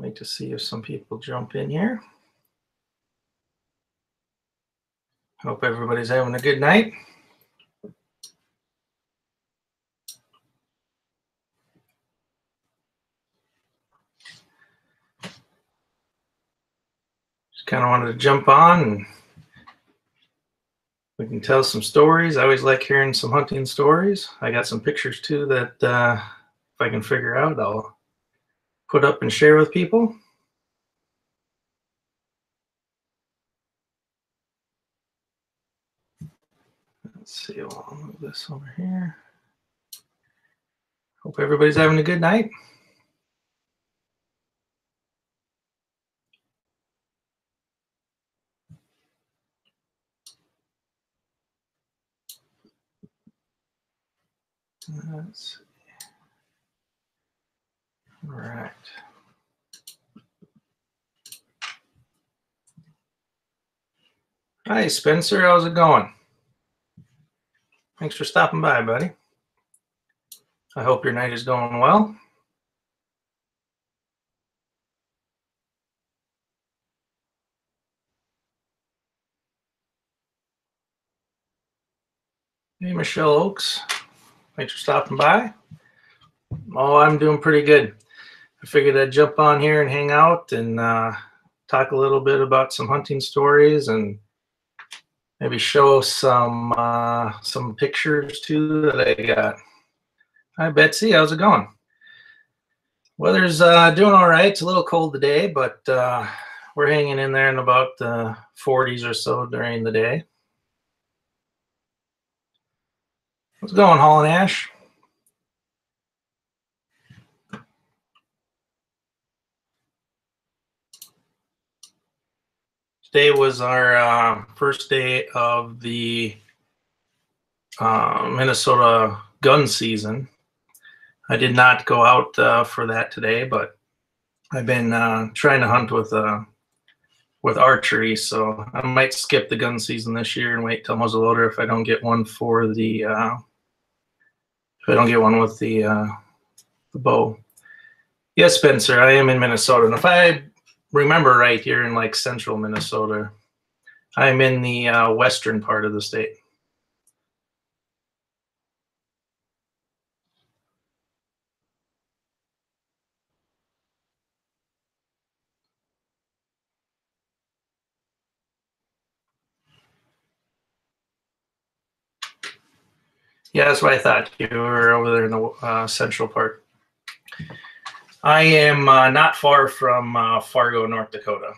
Wait to see if some people jump in here. Hope everybody's having a good night. Just kind of wanted to jump on and we can tell some stories. I always like hearing some hunting stories. I got some pictures too that if I can figure out, I'll put up and share with people. Let's see, I'll move this over here. Hope everybody's having a good night. Let's see. All right. Hi, Spencer. How's it going? Thanks for stopping by, buddy. I hope your night is going well. Hey, Michelle Oakes. Thanks for stopping by. Oh, I'm doing pretty good. I figured I'd jump on here and hang out and talk a little bit about some hunting stories and maybe show some pictures too that I got. Hi, Betsy. How's it going? Weather's doing all right. It's a little cold today, but we're hanging in there in about the 40s or so during the day. How's it going, Hall and Ash? Today was our first day of the Minnesota gun season. I did not go out for that today, but I've been trying to hunt with archery, so I might skip the gun season this year and wait till muzzleloader if I don't get one for the if I don't get one with the bow. Yes, Spencer, I am in Minnesota, and if I remember right, here in like central Minnesota, I'm in the western part of the state. Yeah, that's what I thought. You were over there in the central part. I am not far from Fargo, North Dakota,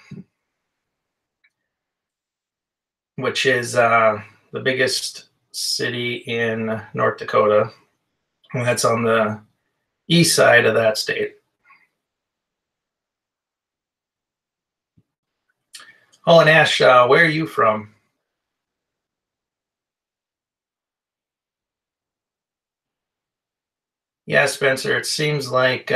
which is the biggest city in North Dakota. And that's on the east side of that state. Oh, and Ash, where are you from? Yeah, Spencer, it seems like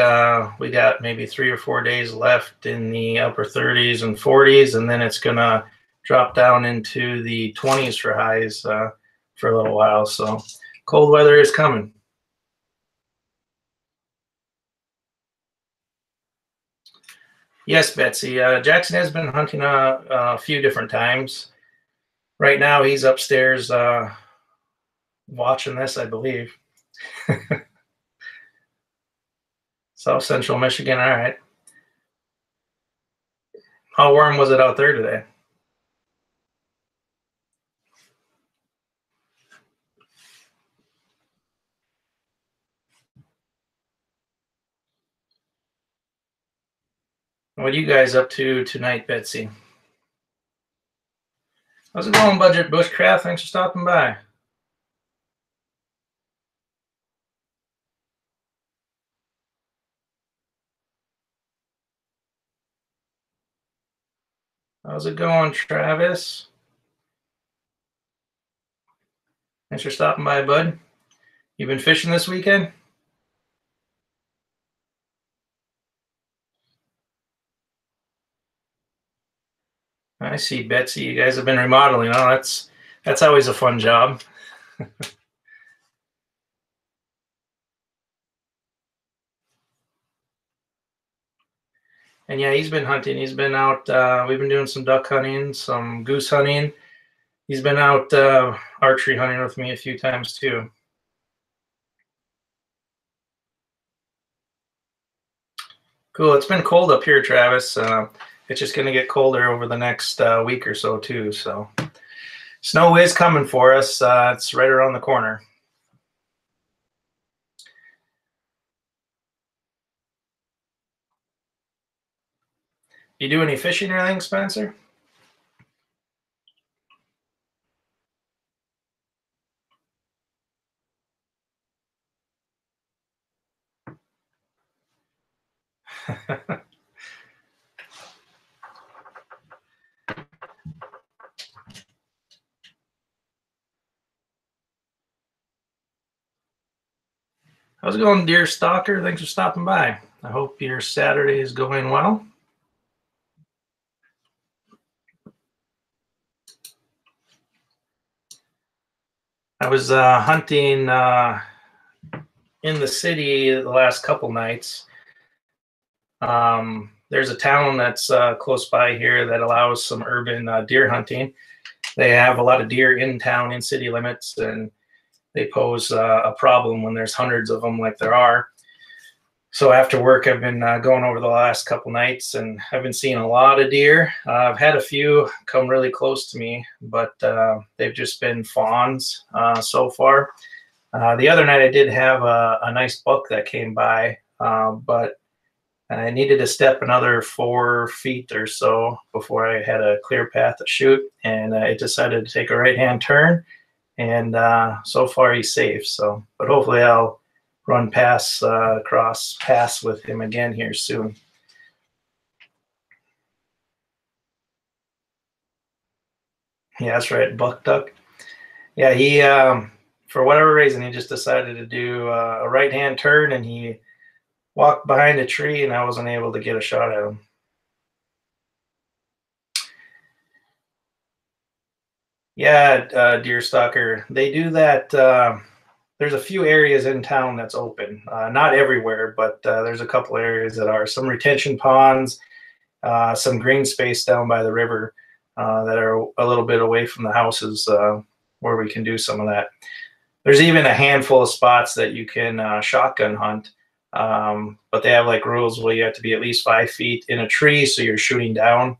we got maybe 3 or 4 days left in the upper 30s and 40s, and then it's going to drop down into the 20s for highs for a little while. So cold weather is coming. Yes, Betsy. Jackson has been hunting a few different times. Right now, he's upstairs watching this, I believe. South Central Michigan. All right. How warm was it out there today? What are you guys up to tonight, Betsy? How's it going, Budget Bushcraft? Thanks for stopping by. How's it going, Travis? Thanks for stopping by, bud. You been fishing this weekend? I see, Betsy. You guys have been remodeling. Oh, that's always a fun job. And yeah, he's been hunting. He's been out. We've been doing some duck hunting, some goose hunting. He's been out archery hunting with me a few times too. Cool. It's been cold up here, Travis. It's just going to get colder over the next week or so too. So snow is coming for us. It's right around the corner. You do any fishing or anything, Spencer? How's it going, dear stalker? Thanks for stopping by. I hope your Saturday is going well. I was hunting in the city the last couple nights. There's a town that's close by here that allows some urban deer hunting. They have a lot of deer in town, in city limits, and they pose a problem when there's hundreds of them like there are. So after work, I've been going over the last couple nights, and I've been seeing a lot of deer. I've had a few come really close to me, but they've just been fawns so far. The other night I did have a nice buck that came by, but I needed to step another 4 feet or so before I had a clear path to shoot, and it decided to take a right-hand turn, and so far he's safe. So, but hopefully I'll run cross paths with him again here soon. Yeah, that's right, buck duck. Yeah, he for whatever reason he just decided to do a right-hand turn, and he walked behind a tree, and I wasn't able to get a shot at him. Yeah, deer stalker. They do that. There's a few areas in town that's open. Not everywhere, but there's a couple areas that are. Some retention ponds, some green space down by the river that are a little bit away from the houses where we can do some of that. There's even a handful of spots that you can shotgun hunt, but they have like rules where you have to be at least 5 feet in a tree, so you're shooting down.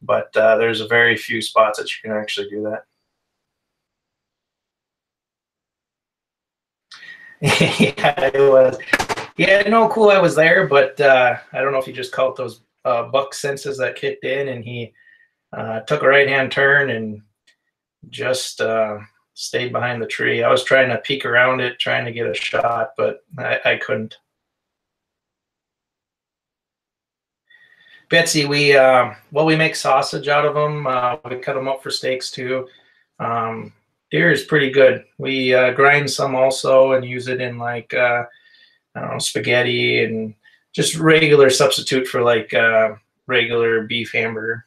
But there's a very few spots that you can actually do that. Yeah, it was. Yeah, no, cool. I was there, but I don't know if he just caught those buck senses that kicked in, and he took a right-hand turn and just stayed behind the tree. I was trying to peek around it, trying to get a shot, but I couldn't. Betsy, we make sausage out of them. We cut them up for steaks too. Deer is pretty good. We grind some also and use it in like I don't know, spaghetti and just regular substitute for like regular beef hamburger.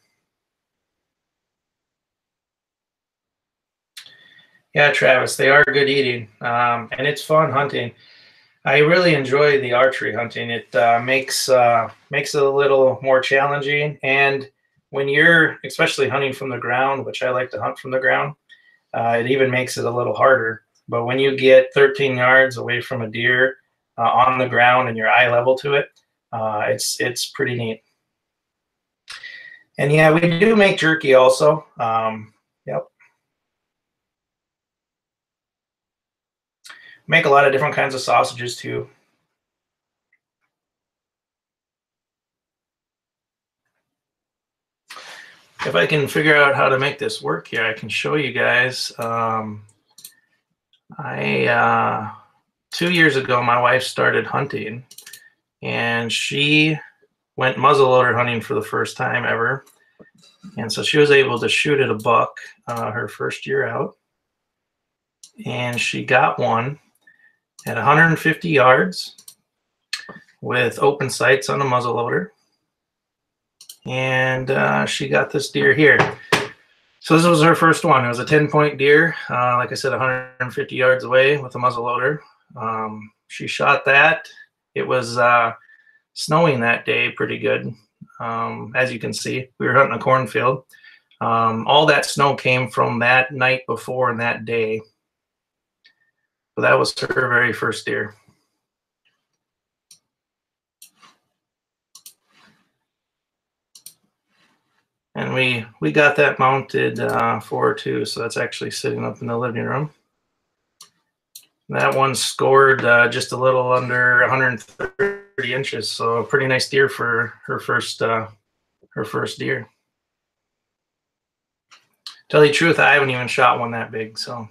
Yeah, Travis, they are good eating, and it's fun hunting. I really enjoy the archery hunting. It makes it a little more challenging, and when you're especially hunting from the ground, which I like to hunt from the ground, it even makes it a little harder. But when you get 13 yards away from a deer on the ground and your eye level to it, it's pretty neat. And yeah, we do make jerky also. Yep. Make a lot of different kinds of sausages too. If I can figure out how to make this work here, I can show you guys. 2 years ago, my wife started hunting, and she went muzzleloader hunting for the first time ever. And so she was able to shoot at a buck her first year out. And she got one at 150 yards with open sights on the muzzleloader. And she got this deer here. So this was her first one. It was a 10-point deer, like I said, 150 yards away with a muzzleloader. She shot that. It was snowing that day pretty good. As you can see, we were hunting a cornfield. All that snow came from that night before and that day. So that was her very first deer. And we got that mounted for her too, so that's actually sitting up in the living room. That one scored just a little under 130 inches, so a pretty nice deer for her first deer. Tell you the truth, I haven't even shot one that big, so.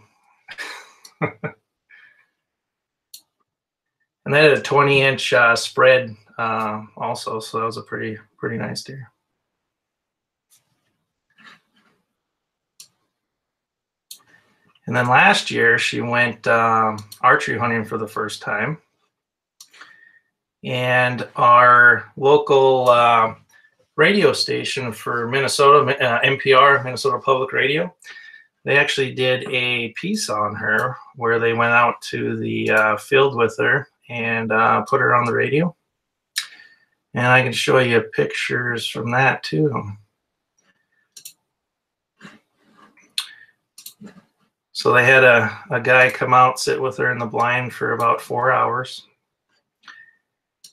And that had a 20-inch spread also, so that was a pretty nice deer. And then last year, she went archery hunting for the first time. And our local radio station for Minnesota, NPR, Minnesota Public Radio, they actually did a piece on her where they went out to the field with her and put her on the radio. And I can show you pictures from that too. So they had a guy come out, sit with her in the blind for about 4 hours.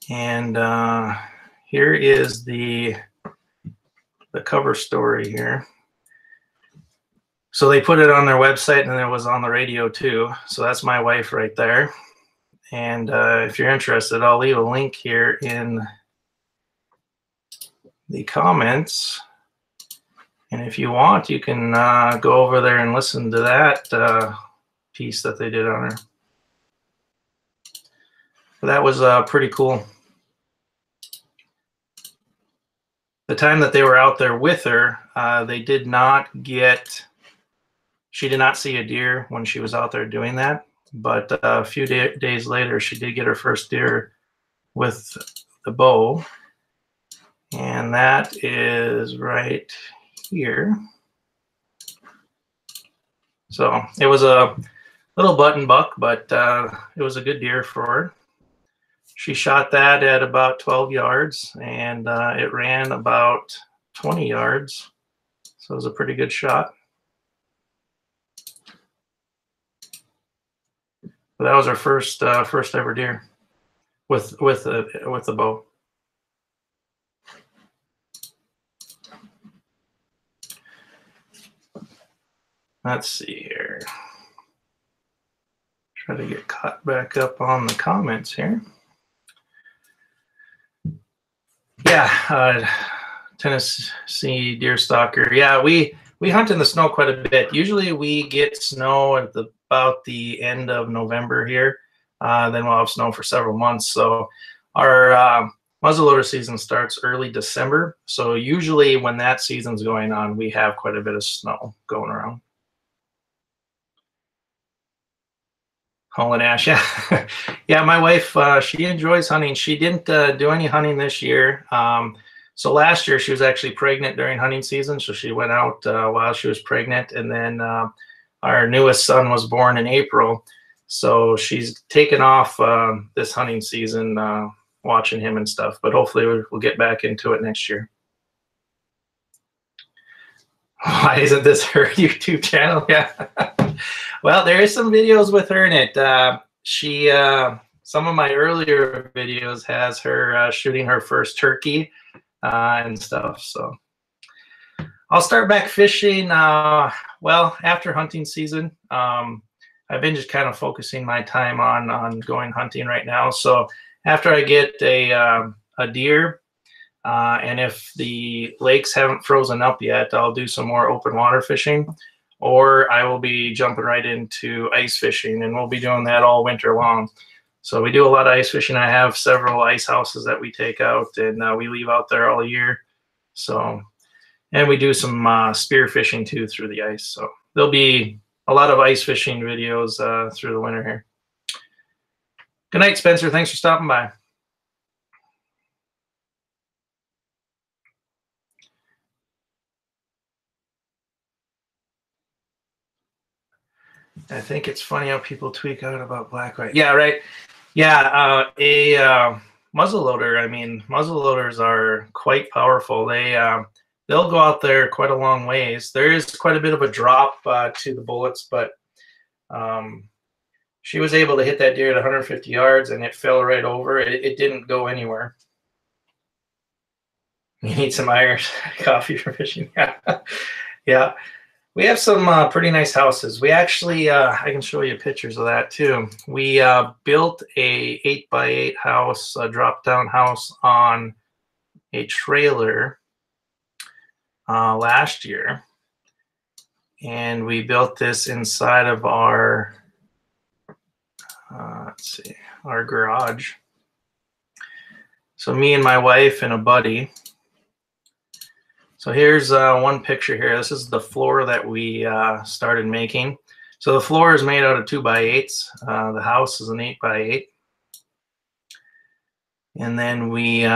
And here is the cover story here. So they put it on their website, and it was on the radio too. So that's my wife right there. And if you're interested, I'll leave a link here in the comments. And if you want, you can go over there and listen to that piece that they did on her. But that was pretty cool. The time that they were out there with her, they did not get, she did not see a deer when she was out there doing that. But a few days later, she did get her first deer with the bow. And that is right here. So it was a little button buck, but it was a good deer for her. She shot that at about 12 yards, and it ran about 20 yards. So it was a pretty good shot. But that was our first ever deer with the bow. Let's see here. Try to get caught back up on the comments here. Yeah, Tennessee deer stalker. Yeah, we hunt in the snow quite a bit. Usually we get snow at about the end of November here. Then we'll have snow for several months. So our muzzleloader season starts early December. So usually when that season's going on, we have quite a bit of snow going around. Holland Ash, yeah. Yeah, my wife, she enjoys hunting. She didn't do any hunting this year. So last year she was actually pregnant during hunting season. So she went out while she was pregnant. And then our newest son was born in April. So she's taken off this hunting season, watching him and stuff. But hopefully we'll get back into it next year. Why isn't this her YouTube channel? Yeah. Well, there is some videos with her in it. Some of my earlier videos has her shooting her first turkey and stuff. So I'll start back fishing. Well, after hunting season, I've been just kind of focusing my time on going hunting right now. So after I get a deer, and if the lakes haven't frozen up yet, I'll do some more open water fishing, or I will be jumping right into ice fishing, and we'll be doing that all winter long. So we do a lot of ice fishing. I have several ice houses that we take out, and we leave out there all year. So, and we do some spear fishing too through the ice. So there'll be a lot of ice fishing videos through the winter here. Good night, Spencer. Thanks for stopping by. I think it's funny how people tweak out about black white. Yeah, right. Yeah, muzzleloader, I mean, muzzleloaders are quite powerful. They'll go out there quite a long ways. There is quite a bit of a drop to the bullets, but she was able to hit that deer at 150 yards, and it fell right over. It didn't go anywhere. You need some Irish coffee for fishing. Yeah. We have some pretty nice houses. We actually, I can show you pictures of that too. We built a 8x8 house, a drop-down house on a trailer last year. And we built this inside of our, let's see, our garage. So me and my wife and a buddy. So here's one picture here. This is the floor that we started making. So the floor is made out of 2x8s. The house is an 8x8. And then we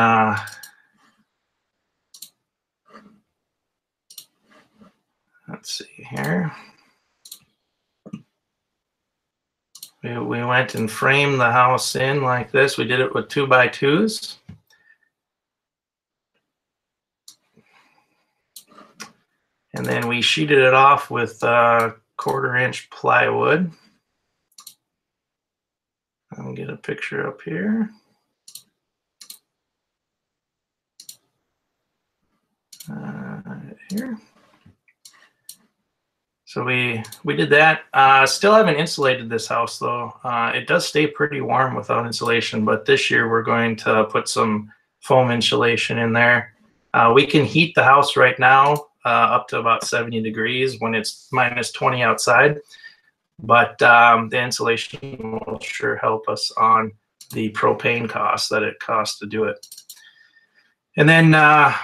let's see here. We went and framed the house in like this. We did it with 2x2s. And then we sheeted it off with 1/4-inch plywood. I'll get a picture up here. Here. So we did that. Still haven't insulated this house though. It does stay pretty warm without insulation, but this year we're going to put some foam insulation in there. We can heat the house right now up to about 70 degrees when it's -20 outside. But the insulation will sure help us on the propane costs that it costs to do it. And then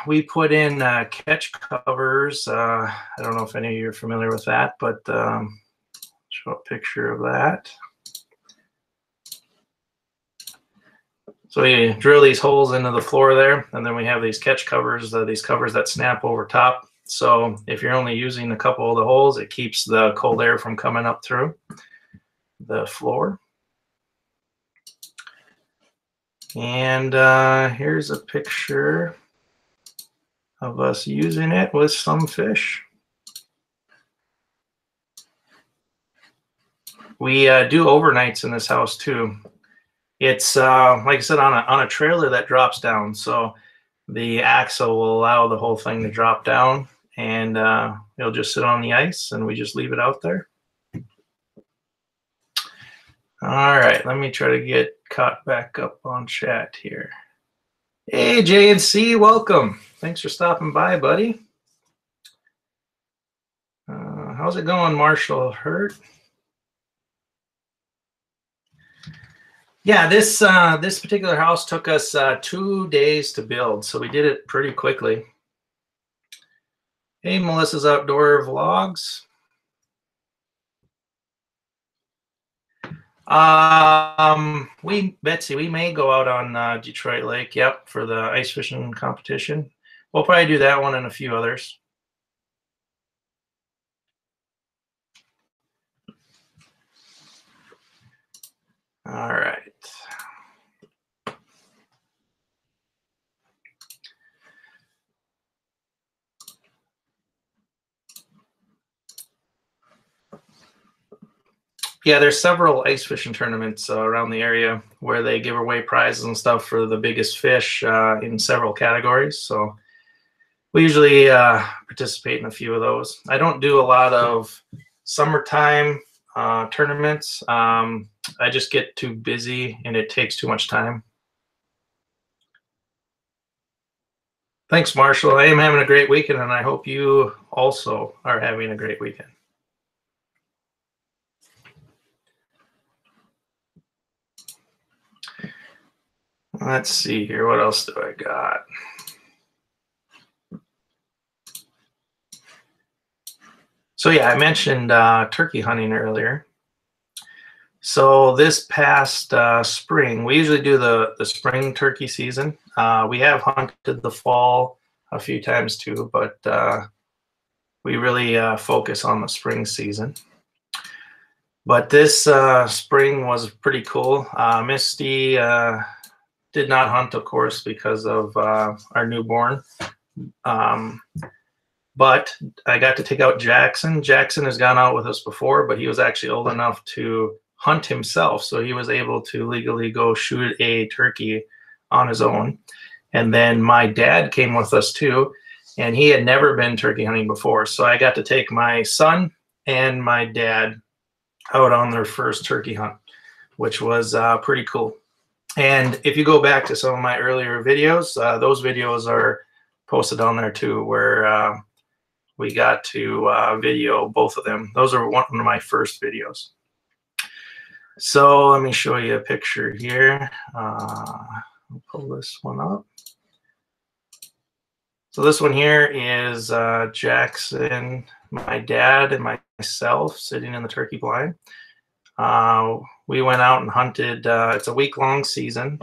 we put in catch covers. I don't know if any of you are familiar with that, but show a picture of that. So we drill these holes into the floor there, and then we have these catch covers, these covers that snap over top. So if you're only using a couple of the holes, it keeps the cold air from coming up through the floor. And here's a picture of us using it with some fish. We do overnights in this house too. It's like I said, on a trailer that drops down. So the axle will allow the whole thing to drop down, and it'll just sit on the ice, and we just leave it out there. All right, let me try to get caught back up on chat here. Hey, J&C, welcome. Thanks for stopping by, buddy. How's it going, Marshall Hurt? Yeah, this particular house took us 2 days to build, so we did it pretty quickly. Hey, Melissa's Outdoor Vlogs. Betsy, we may go out on Detroit Lake, yep, for the ice fishing competition. We'll probably do that one and a few others. All right. Yeah, there's several ice fishing tournaments around the area where they give away prizes and stuff for the biggest fish in several categories. So we usually participate in a few of those. I don't do a lot of summertime tournaments. I just get too busy and it takes too much time. Thanks, Marshall. I am having a great weekend, and I hope you also are having a great weekend. Let's see here. What else do I got? So yeah, I mentioned turkey hunting earlier. So this past spring, we usually do the spring turkey season. We have hunted the fall a few times too, but we really focus on the spring season. But this spring was pretty cool. Misty did not hunt, of course, because of our newborn. But I got to take out Jackson. Jackson has gone out with us before, but he was actually old enough to hunt himself. So he was able to legally go shoot a turkey on his own. And then my dad came with us too, and he had never been turkey hunting before. So I got to take my son and my dad out on their first turkey hunt, which was pretty cool. And if you go back to some of my earlier videos, those videos are posted on there too, where we got to video both of them. Those are one of my first videos. So let me show you a picture here. I'll pull this one up. So this one here is Jackson, my dad, and myself sitting in the turkey blind. We went out and hunted. It's a week-long season.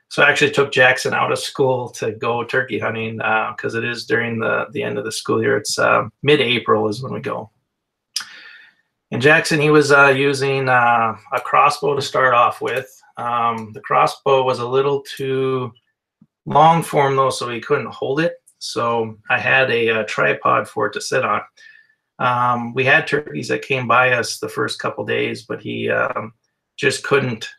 So I actually took Jackson out of school to go turkey hunting because it is during the end of the school year. It's mid-April is when we go. And Jackson, he was using a crossbow to start off with. The crossbow was a little too long for him though, so he couldn't hold it. So I had a tripod for it to sit on. We had turkeys that came by us the first couple days, but he just couldn't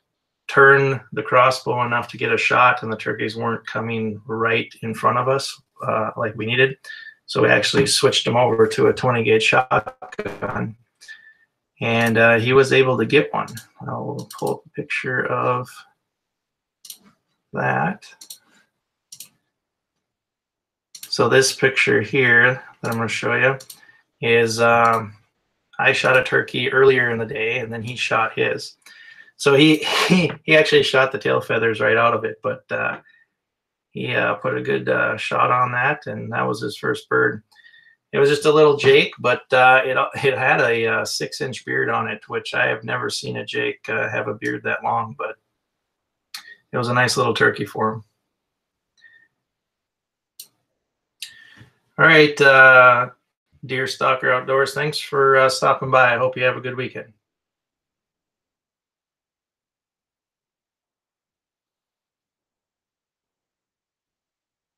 turn the crossbow enough to get a shot, and the turkeys weren't coming right in front of us like we needed. So we actually switched him over to a 20 gauge shotgun, and he was able to get one. I'll pull up a picture of that. So this picture here that I'm going to show you is I shot a turkey earlier in the day, and then he shot his. So he actually shot the tail feathers right out of it, but he put a good shot on that, and that was his first bird. It was just a little Jake, but it had a 6-inch beard on it, which I have never seen a Jake have a beard that long, but it was a nice little turkey for him. All right, Deer Stalker Outdoors, thanks for stopping by. I hope you have a good weekend.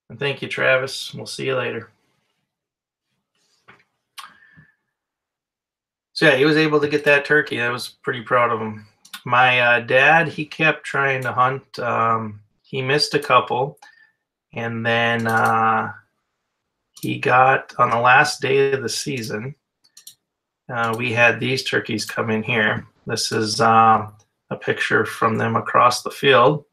And thank you, Travis. We'll see you later. So yeah, he was able to get that turkey. I was pretty proud of him. My dad, he kept trying to hunt. He missed a couple, and then he got, on the last day of the season, we had these turkeys come in here. This is a picture from them across the field.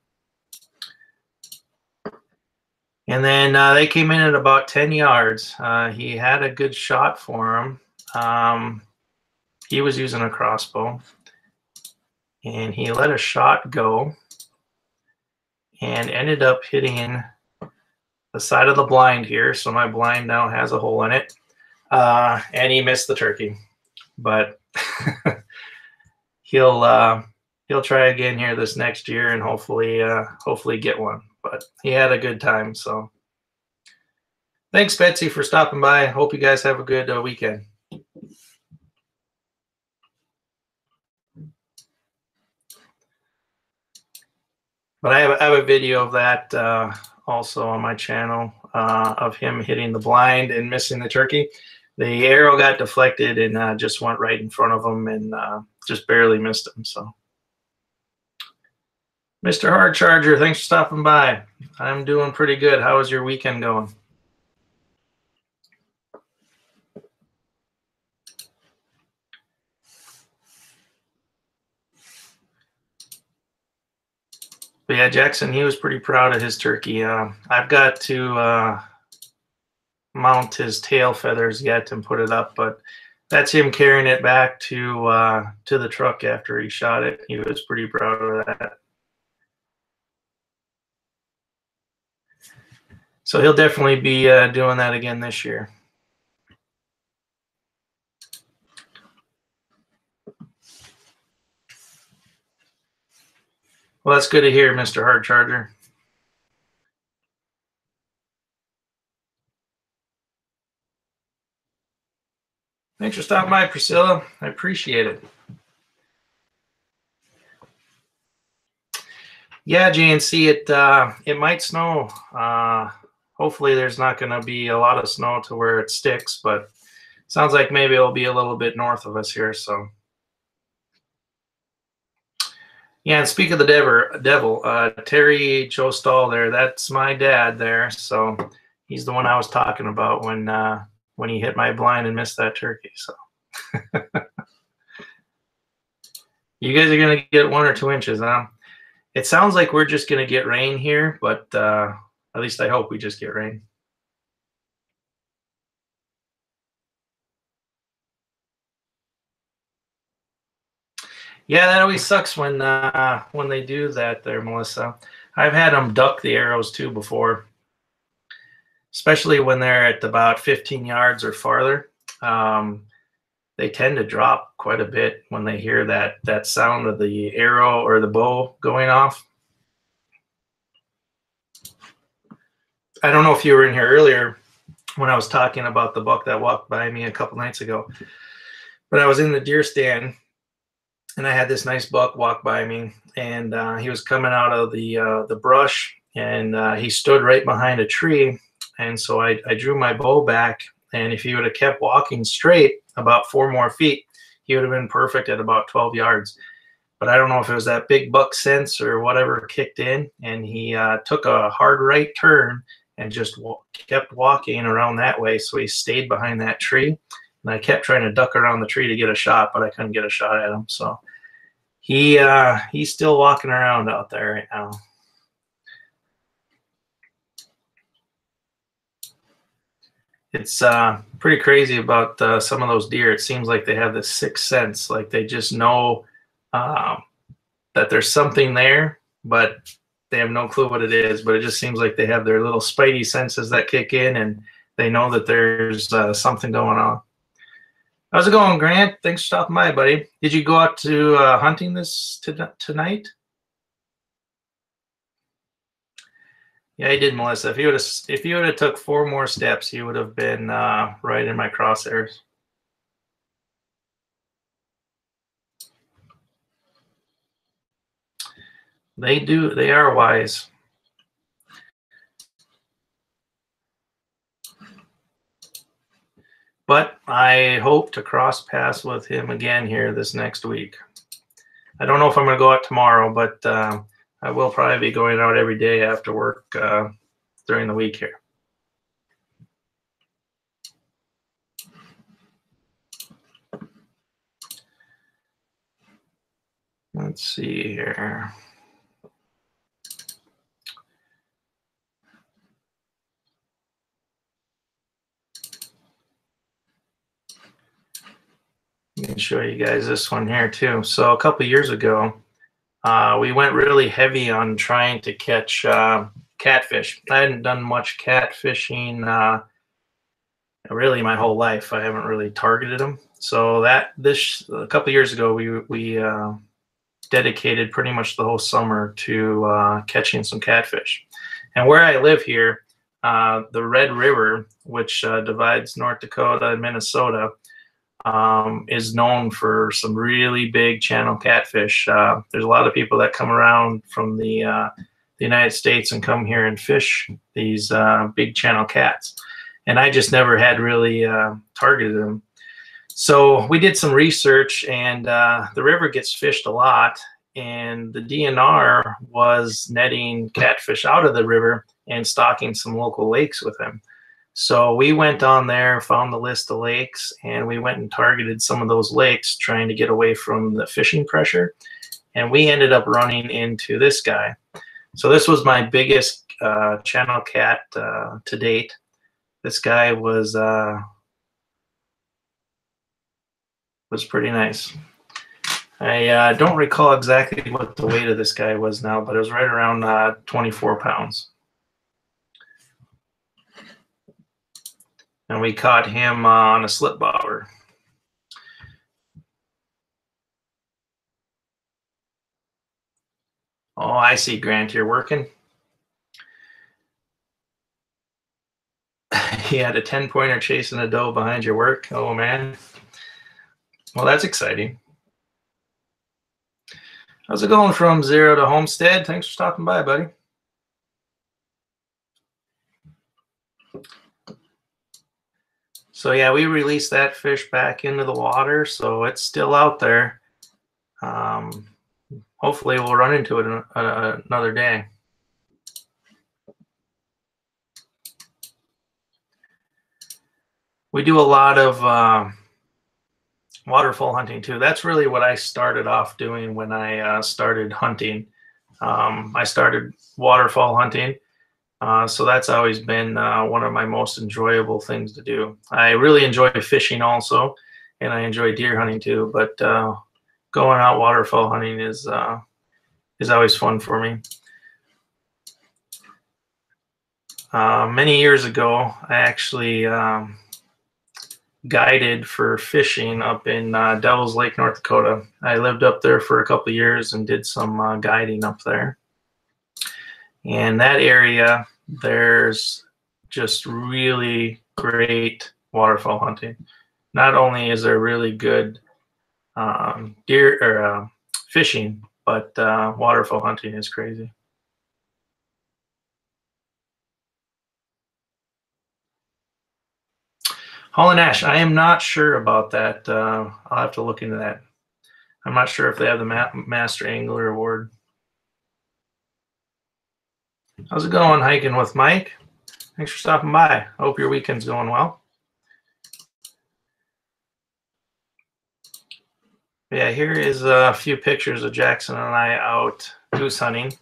And then they came in at about 10 yards. He had a good shot for them. He was using a crossbow, and he let a shot go and ended up hitting the side of the blind here. So my blind now has a hole in it, and he missed the turkey, but he'll try again here this next year and hopefully get one. But he had a good time. So thanks, Betsy, for stopping by. Hope you guys have a good weekend. But I have a video of that also on my channel of him hitting the blind and missing the turkey. The arrow got deflected and just went right in front of him and just barely missed him. So, Mr. Hard Charger, thanks for stopping by. I'm doing pretty good. How is your weekend going? But yeah, Jackson, he was pretty proud of his turkey. I've got to mount his tail feathers yet and put it up, but that's him carrying it back to the truck after he shot it. He was pretty proud of that. So he'll definitely be doing that again this year. Well, that's good to hear, Mr. Hard Charger. Thanks for stopping by, Priscilla. I appreciate it. Yeah, JNC, it might snow. Hopefully there's not going to be a lot of snow to where it sticks, but sounds like maybe it'll be a little bit north of us here. So yeah, and speak of the devil, Terry Joe Stahl there, that's my dad there. So he's the one I was talking about when he hit my blind and missed that turkey. So you guys are going to get 1 or 2 inches, huh? It sounds like we're just going to get rain here, but at least I hope we just get rain. Yeah, that always sucks when they do that there, Melissa. I've had them duck the arrows too before, especially when they're at about 15 yards or farther. They tend to drop quite a bit when they hear that sound of the arrow or the bow going off. I don't know if you were in here earlier when I was talking about the buck that walked by me a couple nights ago, but I was in the deer stand and I had this nice buck walk by me, and he was coming out of the brush, and he stood right behind a tree, and so I drew my bow back, and if he would have kept walking straight about 4 more feet, he would have been perfect at about 12 yards. But I don't know if it was that big buck sense or whatever kicked in, and he took a hard right turn and just kept walking around that way, so he stayed behind that tree. And I kept trying to duck around the tree to get a shot, but I couldn't get a shot at him. So he's still walking around out there right now. It's pretty crazy about some of those deer. It seems like they have this sixth sense, like they just know that there's something there, but they have no clue what it is. But it just seems like they have their little spidey senses that kick in, and they know that there's something going on. How's it going, Grant? Thanks for stopping by, buddy. Did you go out to hunting tonight? Yeah, he did, Melissa. If you would have took 4 more steps, he would have been right in my crosshairs. They are wise. But I hope to cross paths with him again here this next week. I don't know if I'm going to go out tomorrow, but I will probably be going out every day after work during the week here. Let's see here. Let me show you guys this one here too. So a couple years ago, we went really heavy on trying to catch catfish. I hadn't done much catfishing really my whole life. I haven't really targeted them. So a couple years ago, we dedicated pretty much the whole summer to catching some catfish. And where I live here, the Red River, which divides North Dakota and Minnesota, is known for some really big channel catfish. There's a lot of people that come around from the United States and come here and fish these big channel cats. And I just never had really targeted them. So we did some research, and the river gets fished a lot, and the DNR was netting catfish out of the river and stocking some local lakes with them. So we went on there, found the list of lakes, and we went and targeted some of those lakes, trying to get away from the fishing pressure. And we ended up running into this guy. So this was my biggest channel cat to date. This guy was pretty nice. I don't recall exactly what the weight of this guy was now, but it was right around 24 pounds. And we caught him on a slip bobber. Oh, I see, Grant, you're working. He had a 10-pointer chasing a doe behind your work. Oh, man. Well, that's exciting. How's it going from Zero to Homestead? Thanks for stopping by, buddy. So yeah, we released that fish back into the water, so it's still out there. Hopefully we'll run into it another day. We do a lot of waterfowl hunting too. That's really what I started off doing when I started hunting. I started waterfowl hunting. So that's always been one of my most enjoyable things to do. I really enjoy fishing also, and I enjoy deer hunting too, but going out waterfowl hunting is always fun for me. Many years ago, I actually guided for fishing up in Devil's Lake, North Dakota. I lived up there for a couple of years and did some guiding up there. And that area, there's just really great waterfowl hunting. Not only is there really good deer or fishing, but waterfowl hunting is crazy. Hall and Ash, I am not sure about that. I'll have to look into that. I'm not sure if they have the Master Angler Award. How's it going hiking with Mike? Thanks for stopping by. I hope your weekend's going well. Yeah, here is a few pictures of Jackson and I out goose hunting.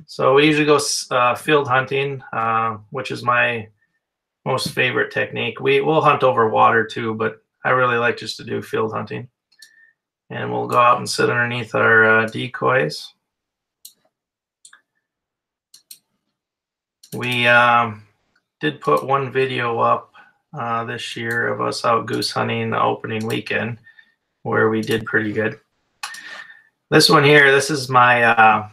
So we usually go field hunting, which is my most favorite technique. We'll hunt over water too, but I really like just to do field hunting. And we'll go out and sit underneath our decoys. We did put one video up this year of us out goose hunting the opening weekend, where we did pretty good. This one here, this is my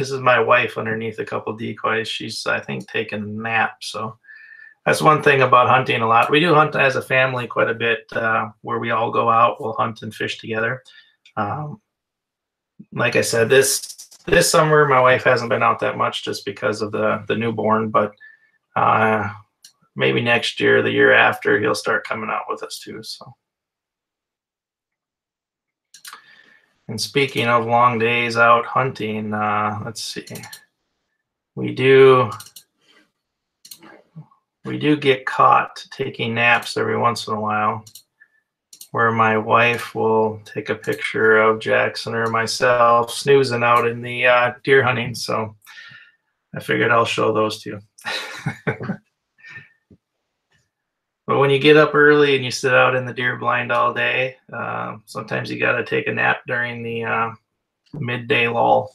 wife underneath a couple decoys. She's, I think, taking a nap. So that's one thing about hunting a lot. We do hunt as a family quite a bit, where we all go out, we'll hunt and fish together. Like I said, this summer my wife hasn't been out that much just because of the newborn, but maybe next year, the year after, he'll start coming out with us too. So. And speaking of long days out hunting, let's see. We do get caught taking naps every once in a while, where my wife will take a picture of Jackson or myself snoozing out in the deer hunting. So I figured I'll show those too. But when you get up early and you sit out in the deer blind all day, sometimes you got to take a nap during the midday lull.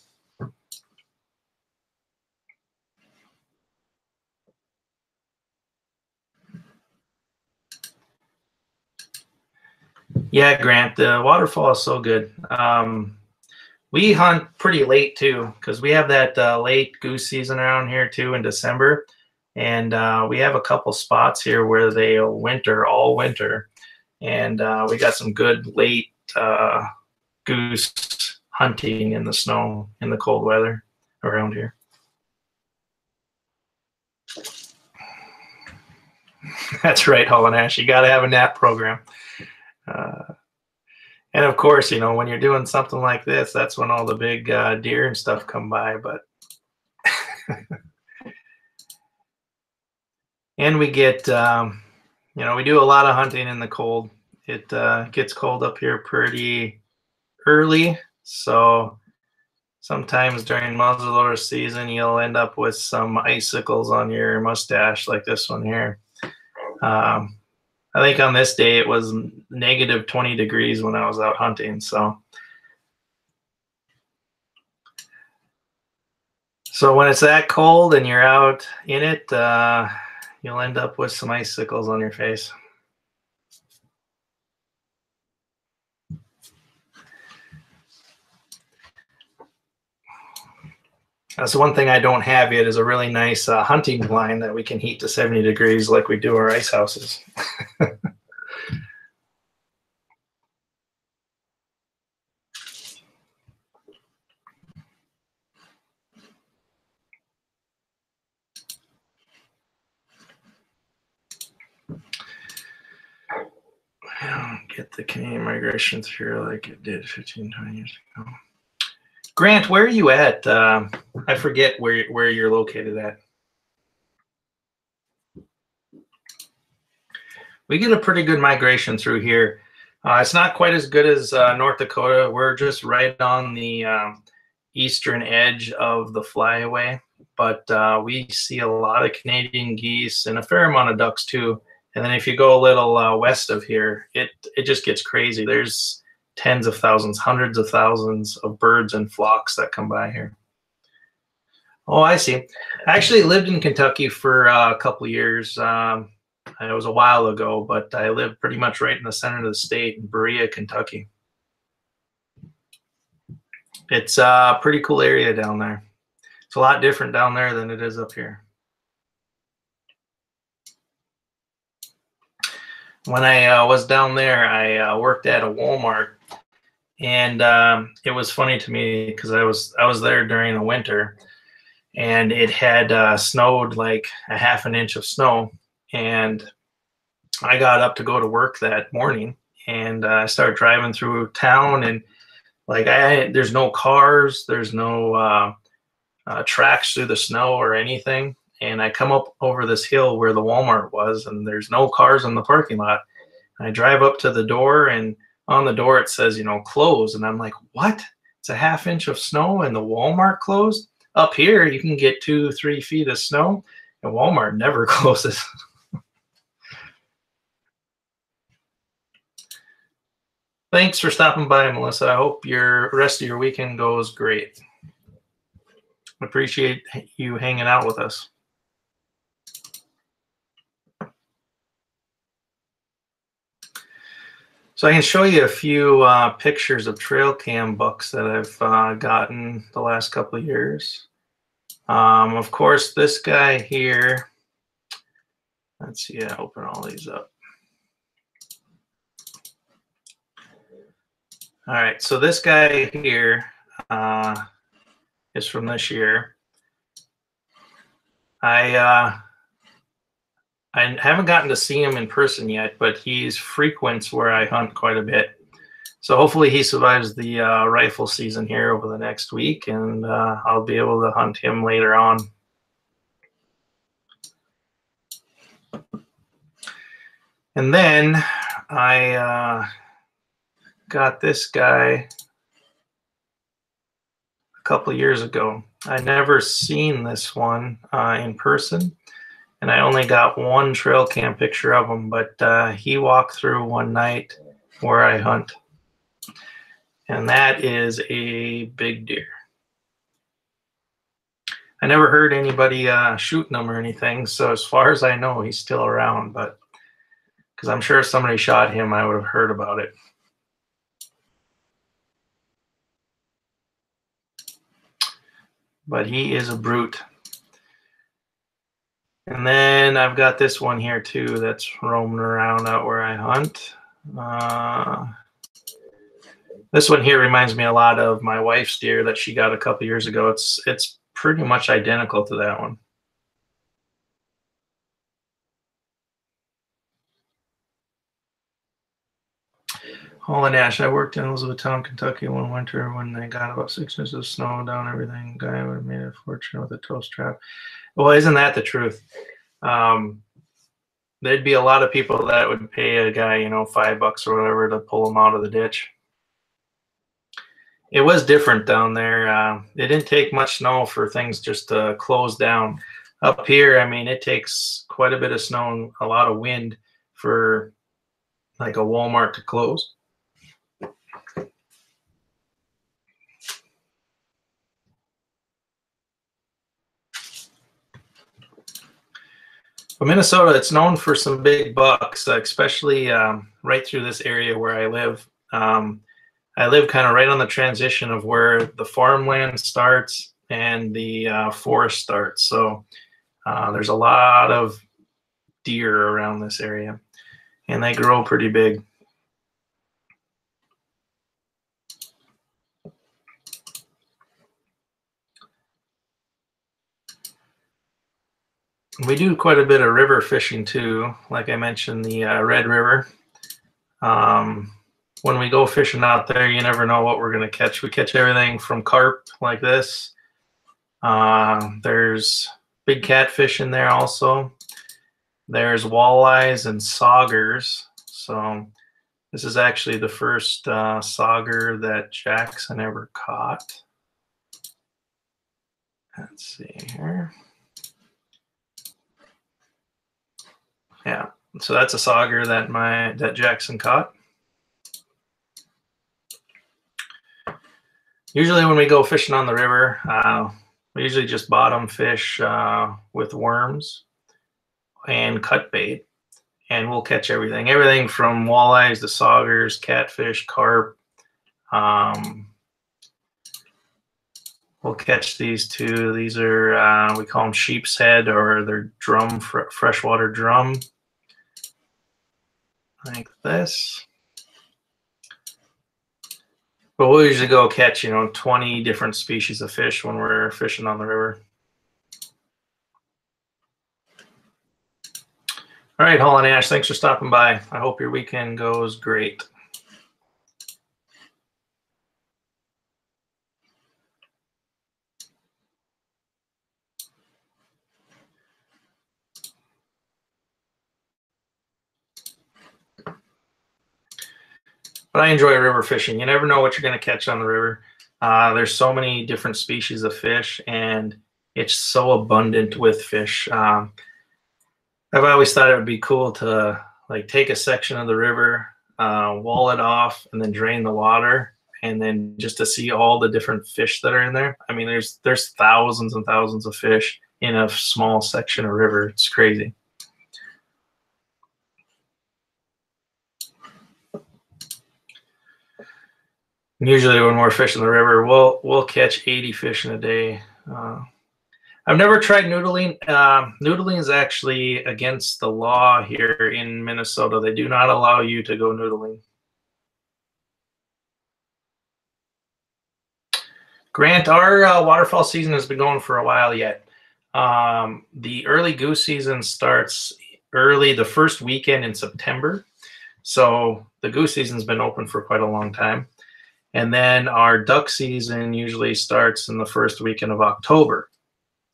Yeah, Grant, the waterfowl is so good. We hunt pretty late too, because we have that late goose season around here too in December. And we have a couple spots here where they'll winter all winter. And we got some good late goose hunting in the snow, in the cold weather around here. That's right, Hall and Ash. You got to have a nap program. And of course, you know, when you're doing something like this, that's when all the big deer and stuff come by. But and we get, you know, we do a lot of hunting in the cold. It gets cold up here pretty early, so sometimes during muzzleloader season, you'll end up with some icicles on your mustache, like this one here. I think on this day it was negative 20 degrees when I was out hunting. So when it's that cold and you're out in it, you'll end up with some icicles on your face. That's one thing I don't have yet, is a really nice hunting blind that we can heat to 70 degrees like we do our ice houses. get the Canadian migration through like it did 15, 20 years ago. Grant, where are you at? I forget where you're located at. We get a pretty good migration through here. It's not quite as good as North Dakota. We're just right on the eastern edge of the flyaway, but we see a lot of Canadian geese and a fair amount of ducks too. And then if you go a little west of here, it just gets crazy. There's tens of thousands, hundreds of thousands of birds and flocks that come by here. Oh, I see. I actually lived in Kentucky for a couple of years. It was a while ago, but I lived pretty much right in the center of the state in Berea, Kentucky. It's a pretty cool area down there. It's a lot different down there than it is up here. When I was down there, I worked at a Walmart, and it was funny to me because I was there during the winter, and it had snowed like a half an inch of snow, and I got up to go to work that morning, and I started driving through town, and like there's no cars, there's no tracks through the snow or anything. And I come up over this hill where the Walmart was, and there's no cars in the parking lot. And I drive up to the door, and on the door it says, you know, closed. And I'm like, what? It's a half inch of snow and the Walmart closed? Up here, you can get 2-3 feet of snow, and Walmart never closes. Thanks for stopping by, Melissa. I hope your rest of your weekend goes great. Appreciate you hanging out with us. So I can show you a few pictures of trail cam bucks that I've gotten the last couple of years. Of course, this guy here, let's see, I open all these up. All right, so this guy here is from this year. I haven't gotten to see him in person yet, but he frequents where I hunt quite a bit. So hopefully he survives the rifle season here over the next week, and I'll be able to hunt him later on. And then I got this guy a couple of years ago. I never seen this one in person, and I only got one trail cam picture of him, but he walked through one night where I hunt. And that is a big deer. I never heard anybody shooting him or anything, so as far as I know, he's still around, but because I'm sure if somebody shot him, I would have heard about it. But he is a brute. And then I've got this one here too that's roaming around out where I hunt. This one here reminds me a lot of my wife's deer that she got a couple years ago. It's pretty much identical to that one. Hall and Ash. I worked in Elizabethtown, Kentucky one winter when they got about 6 inches of snow down everything. Guy would have made a fortune with a toast trap. Well, isn't that the truth? There'd be a lot of people that would pay a guy, you know, $5 or whatever to pull him out of the ditch. It was different down there. It didn't take much snow for things just to close down. Up here, I mean, it takes quite a bit of snow and a lot of wind for like a Walmart to close. But Minnesota, it's known for some big bucks, especially right through this area where I live. I live kind of right on the transition of where the farmland starts and the forest starts. So there's a lot of deer around this area, and they grow pretty big. We do quite a bit of river fishing too. Like I mentioned, the Red River. When we go fishing out there, you never know what we're going to catch. We catch everything from carp like this. There's big catfish in there also. There's walleyes and saugers. So this is actually the first sauger that Jackson ever caught. Let's see here. Yeah, so that's a sauger that Jackson caught. Usually when we go fishing on the river, we usually just bottom fish with worms and cut bait, and we'll catch everything from walleyes to saugers, catfish, carp. We'll catch these two. These are, we call them sheep's head, or they're drum, freshwater drum, like this. But we'll usually go catch, 20 different species of fish when we're fishing on the river. All right, Hall and Ash, thanks for stopping by. I hope your weekend goes great. But I enjoy river fishing. You never know what you're going to catch on the river. There's so many different species of fish, and it's so abundant with fish. I've always thought it would be cool to take a section of the river, wall it off, and then drain the water, and then just to see all the different fish that are in there. I mean, there's thousands and thousands of fish in a small section of river. It's crazy. Usually when we're fishing the river, we'll catch 80 fish in a day. I've never tried noodling. Noodling is actually against the law here in Minnesota. They do not allow you to go noodling. Grant, our waterfowl season has been going for a while yet. The early goose season starts early, the first weekend in September. So the goose season's been open for quite a long time. And then our duck season usually starts in the first weekend of October.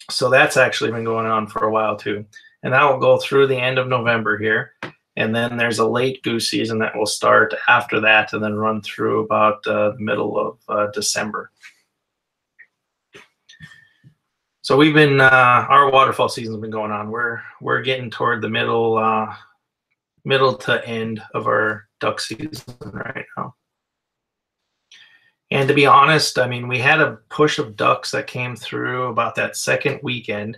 So that's actually been going on for a while too. And that will go through the end of November here. And then there's a late goose season that will start after that and then run through about the middle of December. So we've been, our waterfowl season's been going on. We're getting toward the middle to end of our duck season right now. And to be honest, I mean, we had a push of ducks that came through about that second weekend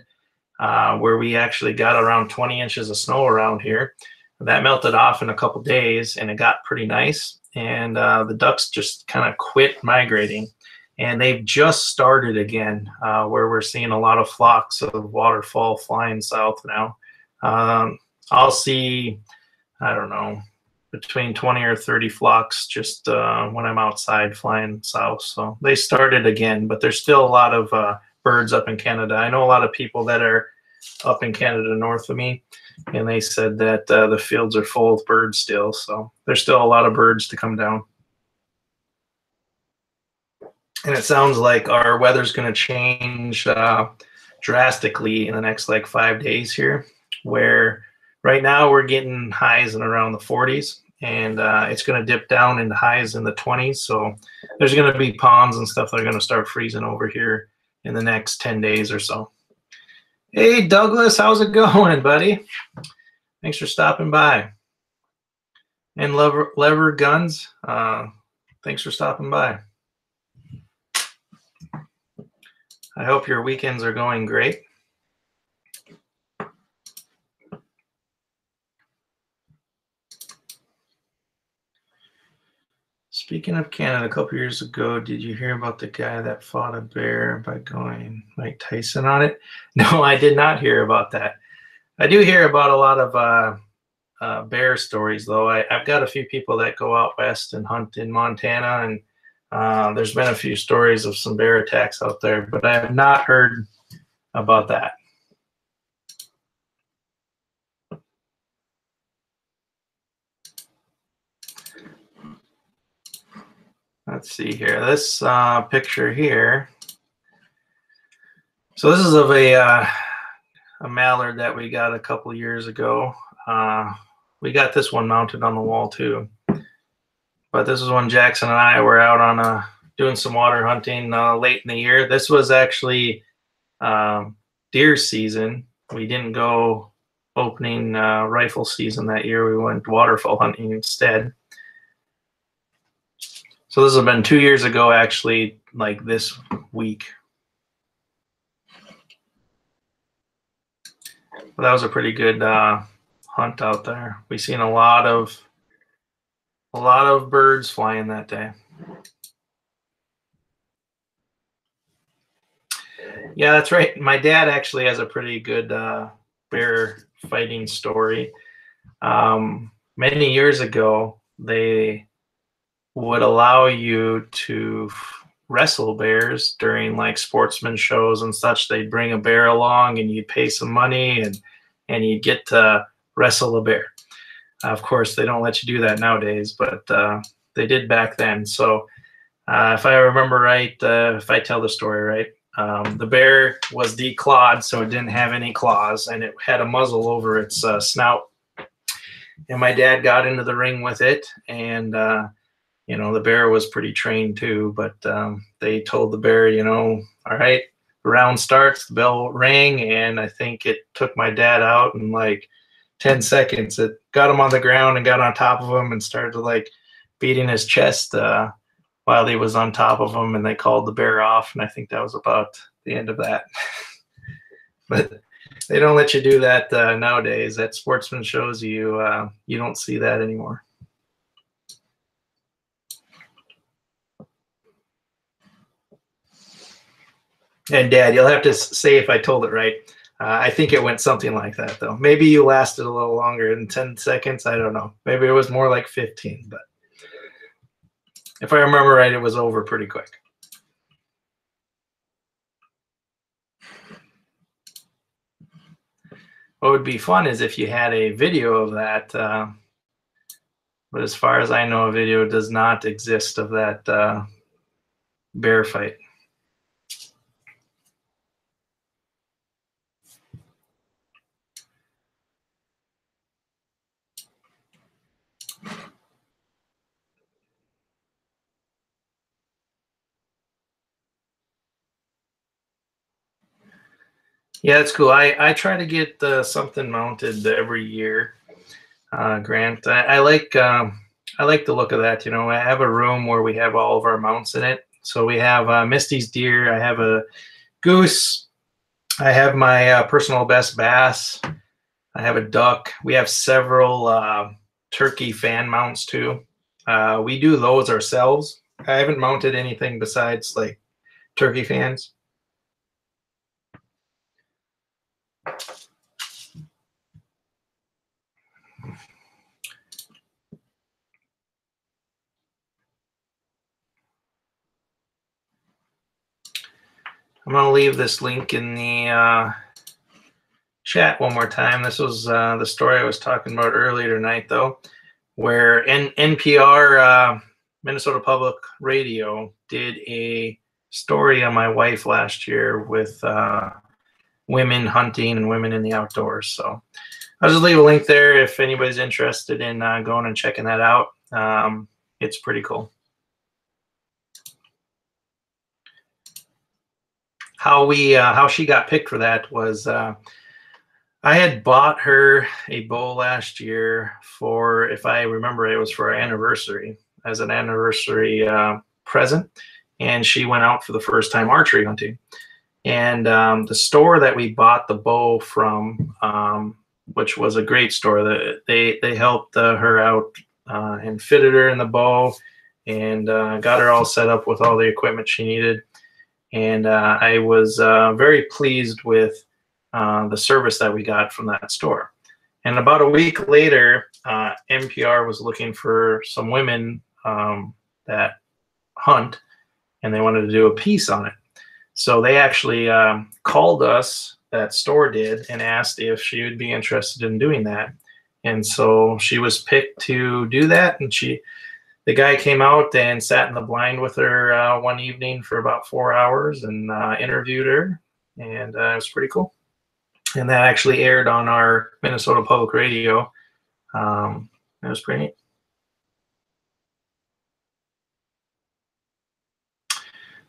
where we actually got around 20 inches of snow around here. That melted off in a couple days, and it got pretty nice. And the ducks just kind of quit migrating. And they've just started again where we're seeing a lot of flocks of waterfowl flying south now. I'll see, I don't know, between 20 or 30 flocks just when I'm outside flying south. So they started again, but there's still a lot of birds up in Canada. I know a lot of people that are up in Canada north of me, and they said that the fields are full of birds still. So there's still a lot of birds to come down. And it sounds like our weather's going to change drastically in the next 5 days here, where right now we're getting highs in around the 40s, and it's going to dip down into highs in the 20s. So there's going to be ponds and stuff that are going to start freezing over here in the next 10 days or so. Hey, Douglas, how's it going, buddy? Thanks for stopping by. And Lever Guns, thanks for stopping by. I hope your weekends are going great. Speaking of Canada, a couple years ago, did you hear about the guy that fought a bear by going Mike Tyson on it? No, I did not hear about that. I do hear about a lot of bear stories, though. I've got a few people that go out west and hunt in Montana, and there's been a few stories of some bear attacks out there, but I have not heard about that. let's see here. This picture here. So this is of a mallard that we got a couple years ago. We got this one mounted on the wall too. But this is when Jackson and I were out on doing some water hunting late in the year. This was actually deer season. We didn't go opening rifle season that year. We went waterfowl hunting instead. So this has been 2 years ago, actually, like this week. But that was a pretty good hunt out there. We seen a lot of birds flying that day. Yeah, that's right. My dad actually has a pretty good bear fighting story. Many years ago, they would allow you to wrestle bears during like sportsman shows and such. They'd bring a bear along and you'd pay some money and you'd get to wrestle a bear. Of course, they don't let you do that nowadays, but they did back then. So if I remember right, if I tell the story right, the bear was declawed, so it didn't have any claws, and it had a muzzle over its snout. And my dad got into the ring with it, and you know, the bear was pretty trained too, but they told the bear, you know, all right, the round starts, the bell rang, and I think it took my dad out in like 10 seconds. It got him on the ground and got on top of him and started like beating his chest while he was on top of him, and they called the bear off, and I think that was about the end of that. But they don't let you do that nowadays. At sportsman shows, you don't see that anymore. And Dad, you'll have to say if I told it right. I think it went something like that, though. Maybe you lasted a little longer than 10 seconds. I don't know. Maybe it was more like 15, but if I remember right, it was over pretty quick. What would be fun is if you had a video of that, but as far as I know, a video does not exist of that bear fight. Yeah, it's cool. I try to get something mounted every year. Grant, I like the look of that. You know, I have a room where we have all of our mounts in it. So we have Misty's deer. I have a goose. I have my personal best bass. I have a duck. We have several turkey fan mounts too. We do those ourselves. I haven't mounted anything besides like turkey fans. I'm going to leave this link in the chat one more time. This was the story I was talking about earlier tonight, though, where NPR, Minnesota Public Radio, did a story on my wife last year with women hunting and women in the outdoors. So I'll just leave a link there if anybody's interested in going and checking that out. It's pretty cool. How she got picked for that was I had bought her a bow last year for, if I remember, it was for our anniversary, as an anniversary present, and she went out for the first time archery hunting. And the store that we bought the bow from, which was a great store, that they helped her out and fitted her in the bow and got her all set up with all the equipment she needed. And I was very pleased with the service that we got from that store. And about a week later, NPR was looking for some women that hunt, and they wanted to do a piece on it. So they actually called us, that store did, and asked if she would be interested in doing that. And so she was picked to do that, and the guy came out and sat in the blind with her one evening for about 4 hours and interviewed her, and it was pretty cool. And that actually aired on our Minnesota Public Radio. It was pretty neat.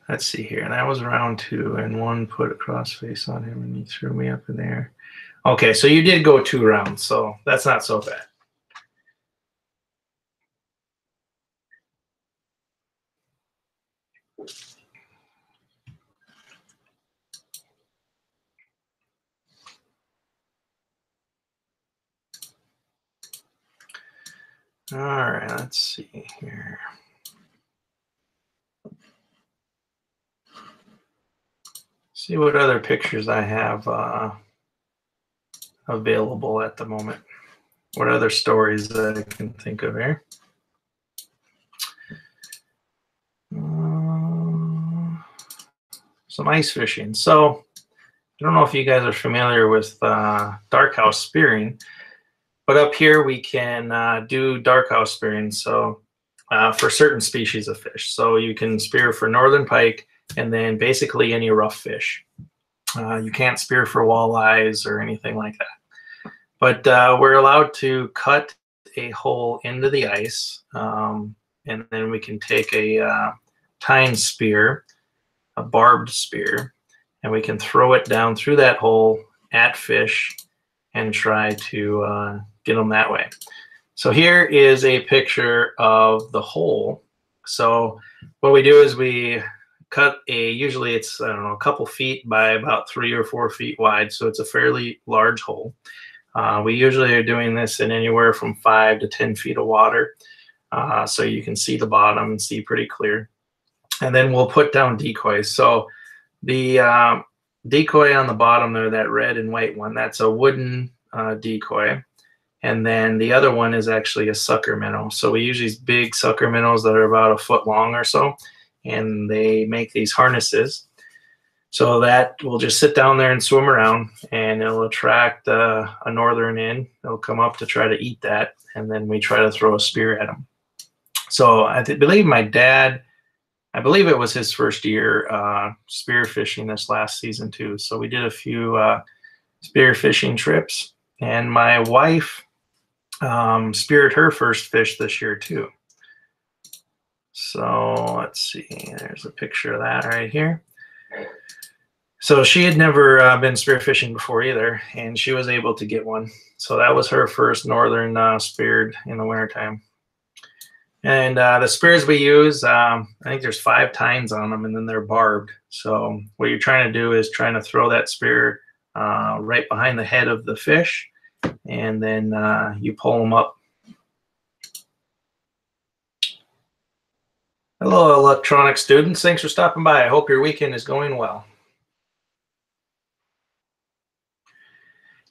Let's see here. And that was round 2, and one put a cross face on him, and he threw me up in the air. Okay, so you did go 2 rounds, so that's not so bad. All right, let's see here. See what other pictures I have available at the moment. What other stories that I can think of here? Some ice fishing. So I don't know if you guys are familiar with dark house spearing, but up here we can do dark house spearing. So for certain species of fish. So you can spear for northern pike and then basically any rough fish. You can't spear for walleyes or anything like that. But we're allowed to cut a hole into the ice, and then we can take a tine spear, a barbed spear, and we can throw it down through that hole at fish and try to get them that way. So here is a picture of the hole. So what we do is we cut usually it's, I don't know, a couple feet by about 3 or 4 feet wide. So it's a fairly large hole. We usually are doing this in anywhere from 5 to 10 feet of water. So you can see the bottom and see pretty clear. And then we'll put down decoys. So the decoy on the bottom there, that red and white one, that's a wooden decoy. And then the other one is actually a sucker minnow. So we use these big sucker minnows that are about 1 foot long or so, and they make these harnesses. So that will just sit down there and swim around, and it'll attract a northern in. They'll come up to try to eat that, and then we try to throw a spear at them. So I believe my dad, I believe it was his first year spear fishing this last season too. So we did a few spear fishing trips, and my wife speared her first fish this year too. So let's see, there's a picture of that right here. So she had never been spearfishing before either, and she was able to get one. So that was her first northern speared in the wintertime. And the spears we use, I think there's 5 tines on them, and then they're barbed. So what you're trying to do is trying to throw that spear right behind the head of the fish, and then you pull them up. Hello, electronic students. Thanks for stopping by. I hope your weekend is going well.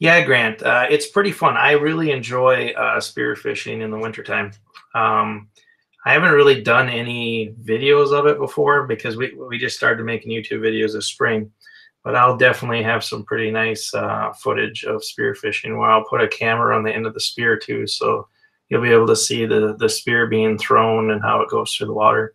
Yeah, Grant, it's pretty fun. I really enjoy spear fishing in the wintertime. I haven't really done any videos of it before because we just started making YouTube videos this spring. But I'll definitely have some pretty nice footage of spear fishing where I'll put a camera on the end of the spear too, so you'll be able to see the spear being thrown and how it goes through the water.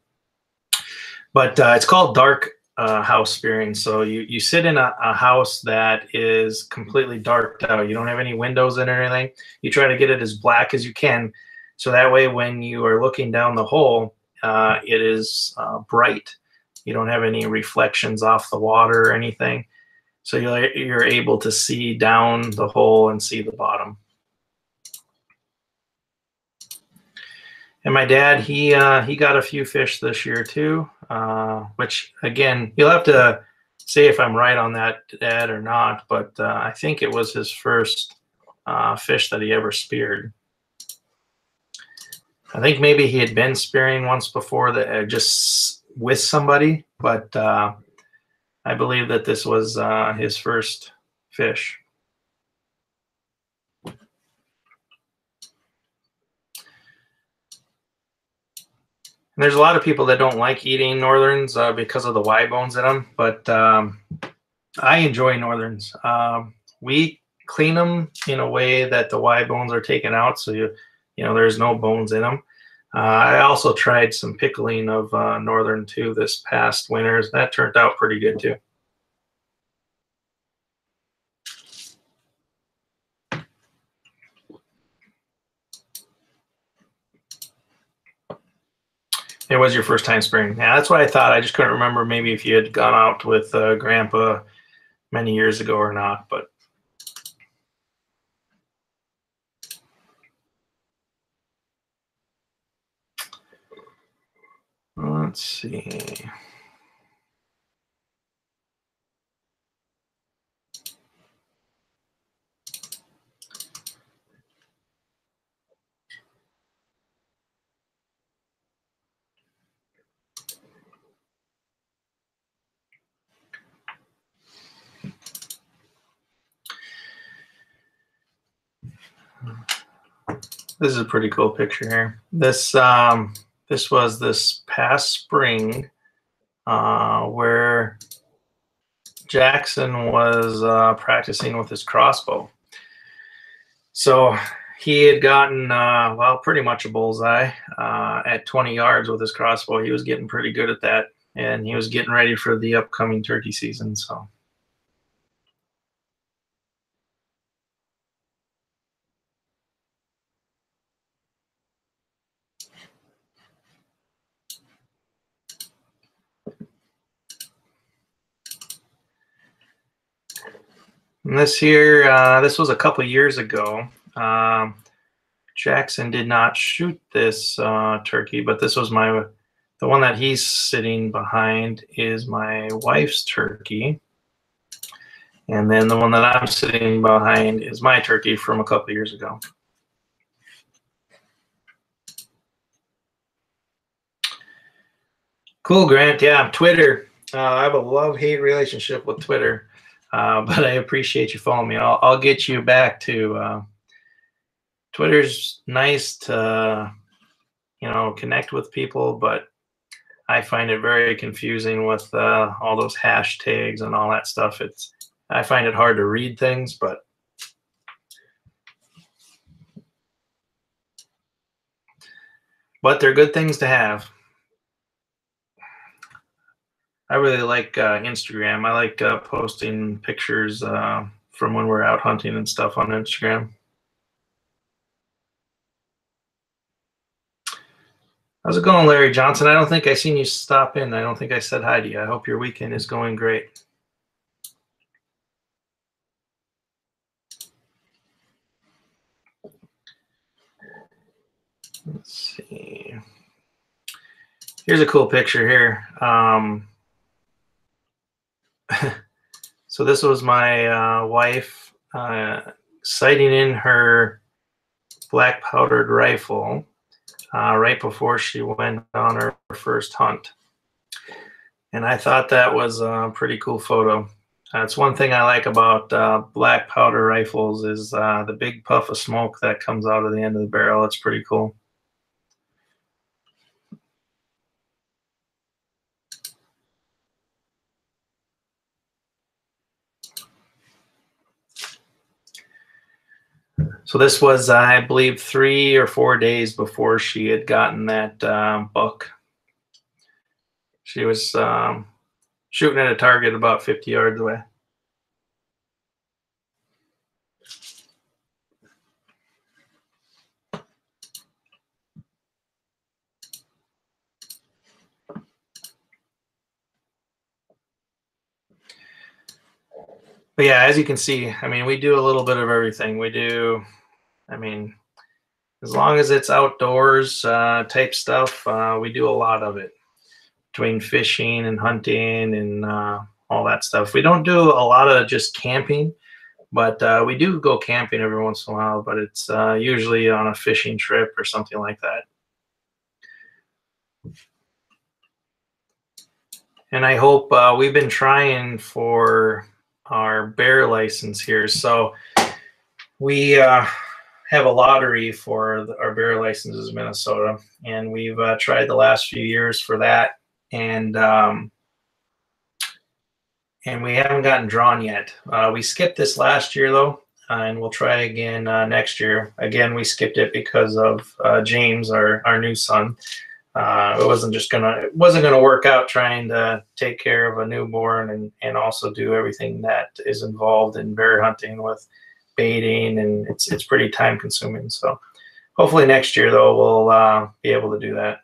But it's called dark house spearing. So you sit in a house that is completely darked out. You don't have any windows in it or anything. You try to get it as black as you can, so that way when you are looking down the hole, it is bright. You don't have any reflections off the water or anything. So you're able to see down the hole and see the bottom. And my dad, he got a few fish this year too, which again, you'll have to say if I'm right on that, Dad, or not, but I think it was his first fish that he ever speared. I think maybe he had been spearing once before, that just with somebody, but I believe that this was his first fish. And there's a lot of people that don't like eating northerns because of the Y bones in them, but I enjoy northerns. We clean them in a way that the Y bones are taken out, so you know there's no bones in them. I also tried some pickling of Northern 2 this past winter. That turned out pretty good too. It was your first time spraying. Yeah, that's what I thought. I just couldn't remember maybe if you had gone out with Grandpa many years ago or not, but let's see. This is a pretty cool picture here. This was this past spring where Jackson was practicing with his crossbow. So he had gotten, well, pretty much a bullseye at 20 yards with his crossbow. He was getting pretty good at that, and he was getting ready for the upcoming turkey season. So. And this here, this was a couple years ago. Jackson did not shoot this turkey, but this was the one that he's sitting behind is my wife's turkey. And then the one that I'm sitting behind is my turkey from a couple years ago. Cool, Grant. Yeah, Twitter. I have a love-hate relationship with Twitter, but I appreciate you following me. I'll get you back to Twitter's nice to, connect with people, but I find it very confusing with all those hashtags and all that stuff. I find it hard to read things, but they're good things to have. I really like Instagram. I like posting pictures from when we're out hunting and stuff on Instagram. How's it going, Larry Johnson? I don't think I seen you stop in. I don't think I said hi to you. I hope your weekend is going great. Let's see. Here's a cool picture here. So this was my wife sighting in her black powdered rifle right before she went on her first hunt. And I thought that was a pretty cool photo. That's one thing I like about black powder rifles is the big puff of smoke that comes out of the end of the barrel. It's pretty cool. So this was, I believe, 3 or 4 days before she had gotten that buck. She was shooting at a target about 50 yards away. But yeah, as you can see, I mean, we do a little bit of everything. We do, I mean, as long as it's outdoors type stuff, we do a lot of it between fishing and hunting and all that stuff. We don't do a lot of just camping, but we do go camping every once in a while, but it's usually on a fishing trip or something like that. And I hope we've been trying for our bear license here. So we have a lottery for our bear licenses in Minnesota, and we've tried the last few years for that, and we haven't gotten drawn yet. We skipped this last year though. and we'll try again next year. Again, we skipped it because of James, our new son. It wasn't gonna work out trying to take care of a newborn and also do everything that is involved in bear hunting with baiting, and it's pretty time consuming. So hopefully next year though we'll be able to do that.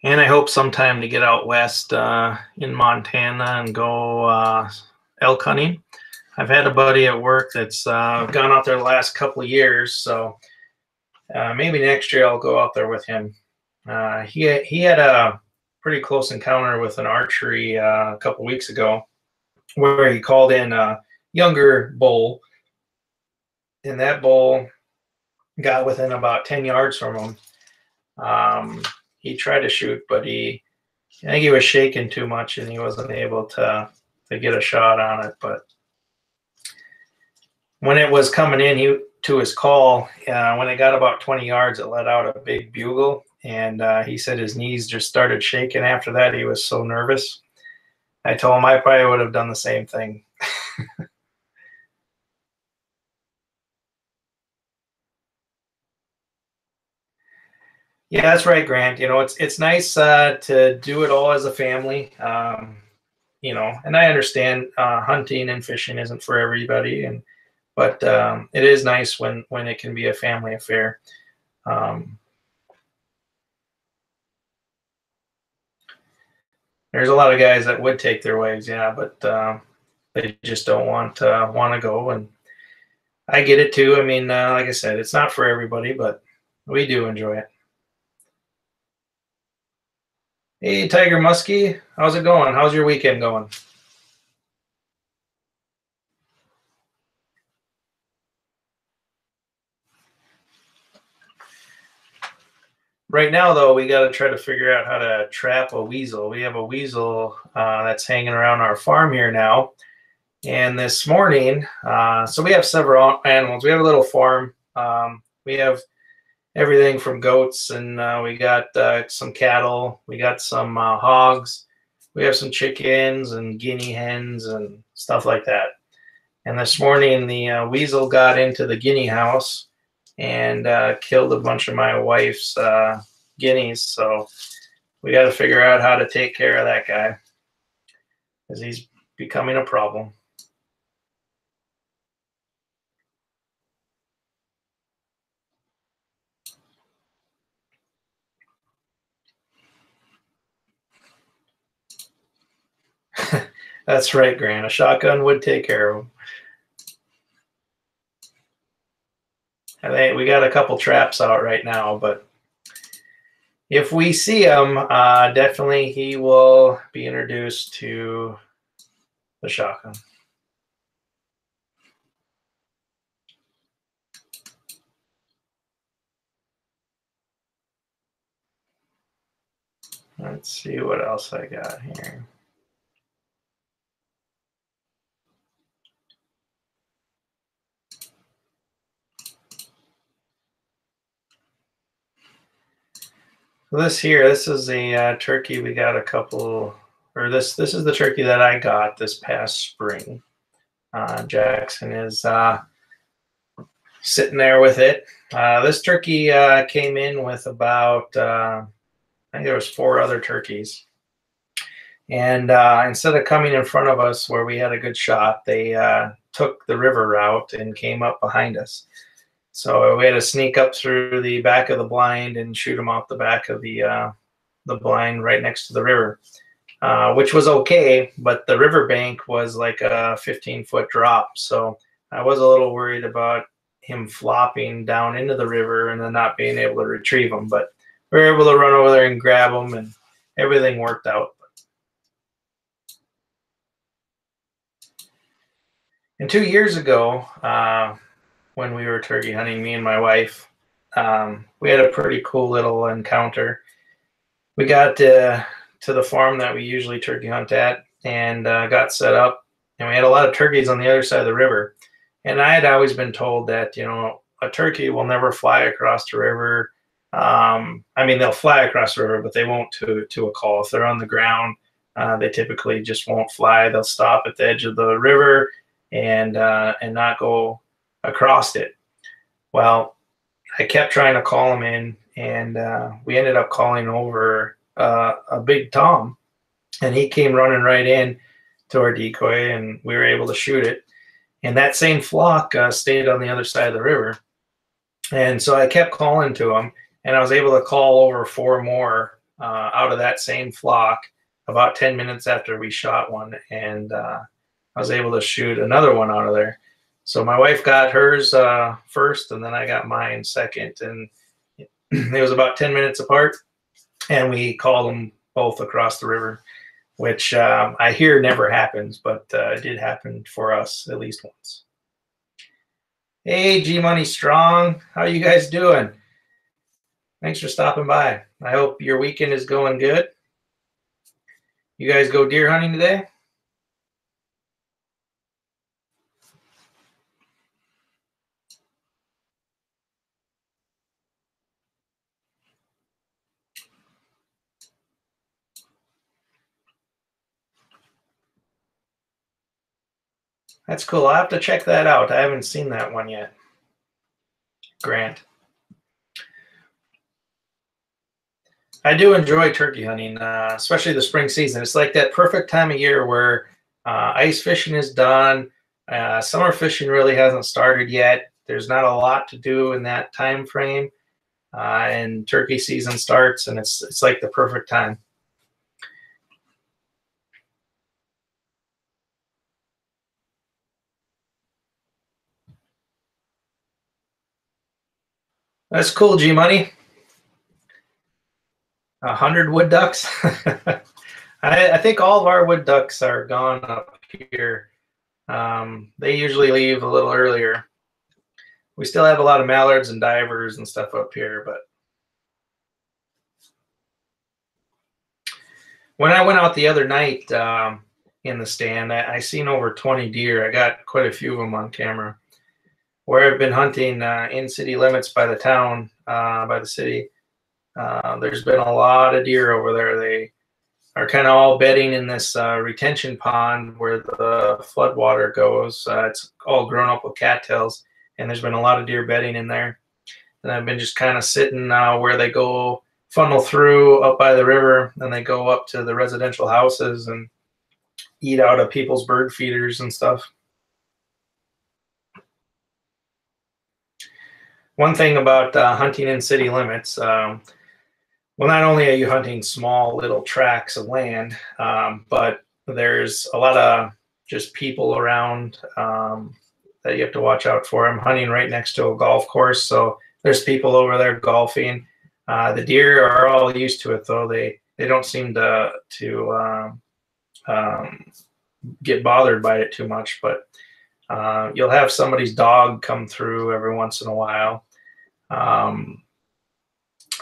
And I hope sometime to get out west in Montana and go elk hunting. I've had a buddy at work that's gone out there the last couple of years, so maybe next year I'll go out there with him. He had a pretty close encounter with an archery a couple weeks ago, where he called in a younger bull, and that bull got within about 10 yards from him. He tried to shoot, but I think he was shaking too much and he wasn't able to get a shot on it. But when it was coming in to his call, when it got about 20 yards, it let out a big bugle. And he said his knees just started shaking after that. He was so nervous. I told him I probably would have done the same thing. Yeah, that's right, Grant. It's nice to do it all as a family. And I understand hunting and fishing isn't for everybody, but it is nice when it can be a family affair. There's a lot of guys that would take their wives, yeah, but they just don't want to go, and I get it too. I mean, like I said, it's not for everybody, but we do enjoy it. Hey, Tiger Muskie, how's it going? How's your weekend going? Right now, though, we got to try to figure out how to trap a weasel. We have a weasel that's hanging around our farm here now. And this morning, so we have several animals. We have a little farm. We have everything from goats, and we got some cattle. We got some hogs. We have some chickens and guinea hens and stuff like that. And this morning, the weasel got into the guinea house and killed a bunch of my wife's guineas. So we got to figure out how to take care of that guy, because he's becoming a problem. That's right, Grant. A shotgun would take care of him. I think we got a couple traps out right now, but if we see him, definitely he will be introduced to the shotgun. Let's see what else I got here. This is a turkey we got a couple, or this is the turkey that I got this past spring. Jackson is sitting there with it. This turkey came in with about, I think there was 4 other turkeys. And instead of coming in front of us where we had a good shot, they took the river route and came up behind us. So we had to sneak up through the back of the blind and shoot them off the back of the blind right next to the river, which was okay, but the riverbank was like a 15-foot drop. So I was a little worried about him flopping down into the river and then not being able to retrieve him. But we were able to run over there and grab him, and everything worked out. And 2 years ago, when we were turkey hunting, me and my wife, we had a pretty cool little encounter. We got to the farm that we usually turkey hunt at, and got set up, and we had a lot of turkeys on the other side of the river. And I had always been told that, a turkey will never fly across the river. I mean, they'll fly across the river, but they won't to a call. If they're on the ground, they typically just won't fly. They'll stop at the edge of the river and not go across it. Well, I kept trying to call them in, and we ended up calling over a big tom, and he came running right in to our decoy, and we were able to shoot it. And that same flock stayed on the other side of the river. And so I kept calling to them, and I was able to call over 4 more out of that same flock about 10 minutes after we shot one. And I was able to shoot another one out of there. So my wife got hers first, and then I got mine second. And it was about 10 minutes apart, and we called them both across the river, which I hear never happens, but it did happen for us at least once. Hey, G Money Strong, how you guys doing? Thanks for stopping by. I hope your weekend is going good. You guys go deer hunting today? That's cool. I'll have to check that out. I haven't seen that one yet. Grant. I do enjoy turkey hunting, especially the spring season. It's like that perfect time of year where ice fishing is done. Summer fishing really hasn't started yet. There's not a lot to do in that time frame, and turkey season starts, and it's like the perfect time. That's cool, G Money. 100 wood ducks. I think all of our wood ducks are gone up here. They usually leave a little earlier. We still have a lot of mallards and divers and stuff up here, but when I went out the other night in the stand, I seen over 20 deer. I got quite a few of them on camera. Where I've been hunting in city limits by the town, by the city, there's been a lot of deer over there. They are kind of all bedding in this retention pond where the flood water goes. It's all grown up with cattails, and there's been a lot of deer bedding in there. And I've been just kind of sitting where they go funnel through up by the river, and they go up to the residential houses and eat out of people's bird feeders and stuff. One thing about hunting in city limits, well, not only are you hunting small little tracts of land, but there's a lot of just people around that you have to watch out for. I'm hunting right next to a golf course, so there's people over there golfing. The deer are all used to it, though. They don't seem to get bothered by it too much, but you'll have somebody's dog come through every once in a while.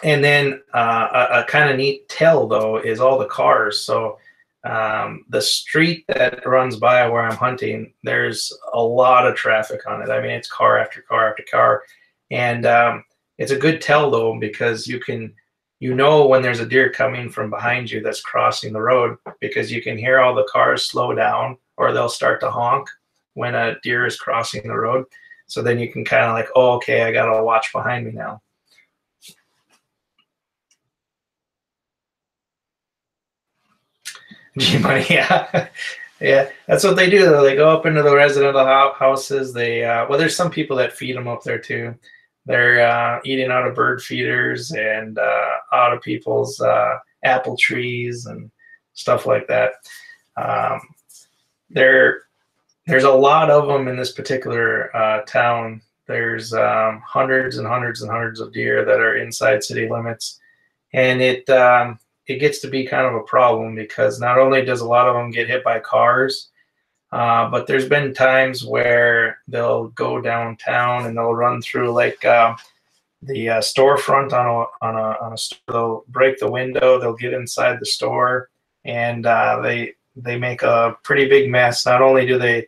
And then a kind of neat tell, though, is all the cars. So the street that runs by where I'm hunting, there's a lot of traffic on it. I mean, it's car after car after car. And it's a good tell, though, because you know when there's a deer coming from behind you that's crossing the road, because you can hear all the cars slow down or they'll start to honk when a deer is crossing the road. So then you can kind of like, oh, okay, I got to watch behind me now. G-Money, yeah. Yeah, that's what they do, though. They go up into the residential houses. They well, there's some people that feed them up there, too. They're eating out of bird feeders and out of people's apple trees and stuff like that. There's a lot of them in this particular town. There's hundreds and hundreds and hundreds of deer that are inside city limits. And it gets to be kind of a problem because not only does a lot of them get hit by cars, but there's been times where they'll go downtown and they'll run through like the storefront on a store. They'll break the window, they'll get inside the store, and they make a pretty big mess. Not only do they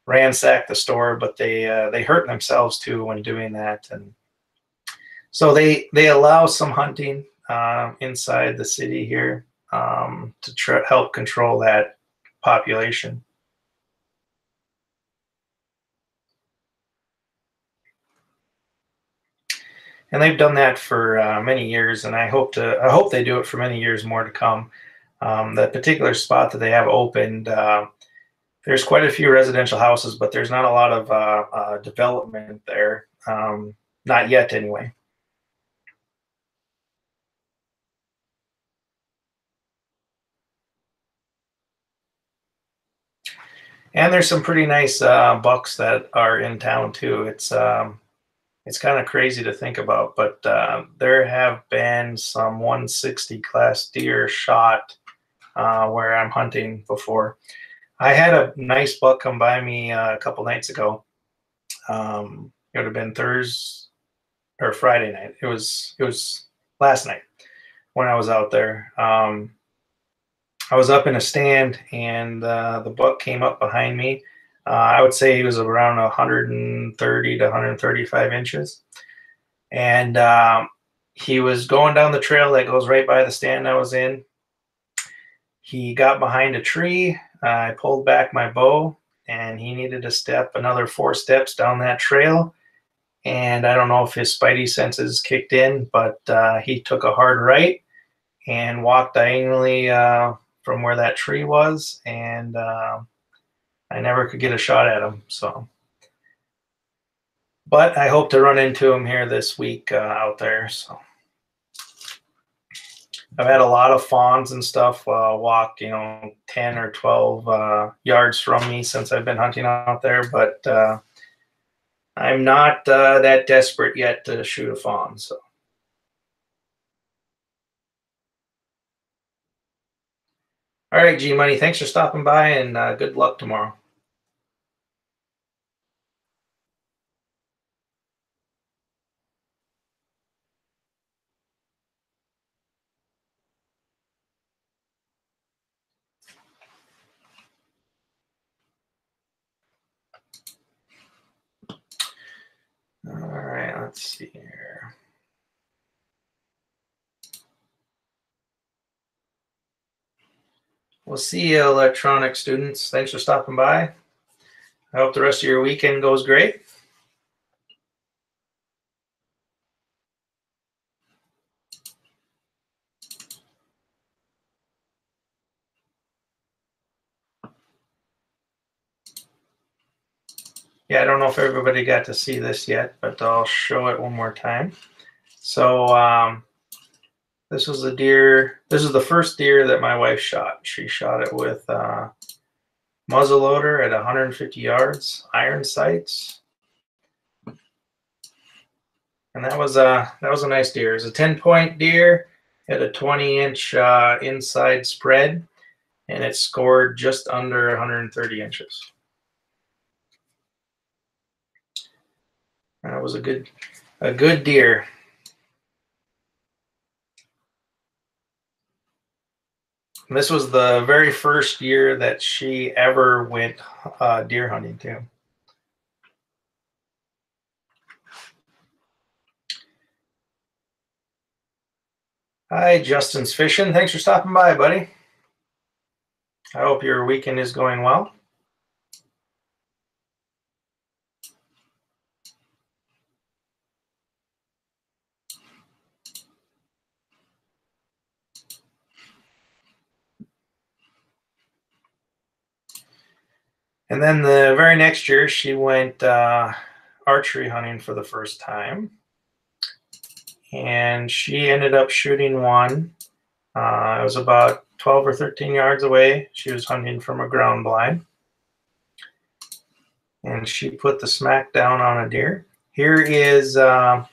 ransack the store, but they hurt themselves too when doing that. And so they allow some hunting inside the city here to help control that population. And they've done that for many years, and I hope they do it for many years more to come. That particular spot that they have opened, there's quite a few residential houses, but there's not a lot of development there, not yet anyway. And there's some pretty nice bucks that are in town too. It's kind of crazy to think about, but there have been some 160 class deer shot where I'm hunting before. I had a nice buck come by me a couple nights ago. It would have been Thursday or Friday night. It was last night when I was out there. I was up in a stand, and the buck came up behind me. I would say he was around 130 to 135 inches. And he was going down the trail that goes right by the stand I was in. He got behind a tree. I pulled back my bow, and he needed to step another 4 steps down that trail. And I don't know if his spidey senses kicked in, but he took a hard right and walked diagonally from where that tree was, and I never could get a shot at him. So, but I hope to run into him here this week out there. So I've had a lot of fawns and stuff walk, 10 or 12 yards from me since I've been hunting out there, but I'm not that desperate yet to shoot a fawn. So. All right, G Money, thanks for stopping by, and good luck tomorrow. All right, let's see here. We'll see you, electronic students. Thanks for stopping by. I hope the rest of your weekend goes great. Yeah, I don't know if everybody got to see this yet, but I'll show it one more time. So this was a deer. This is the first deer that my wife shot. She shot it with muzzleloader at 150 yards, iron sights, and that was a nice deer. It was a 10-point deer at a 20-inch inside spread, and it scored just under 130 inches. That was a good deer. And this was the very first year that she ever went deer hunting too. Hi, Justin's Fishing. Thanks for stopping by, buddy. I hope your weekend is going well. And then the very next year, she went archery hunting for the first time. And she ended up shooting one. It was about 12 or 13 yards away. She was hunting from a ground blind. And she put the smack down on a deer. Here is a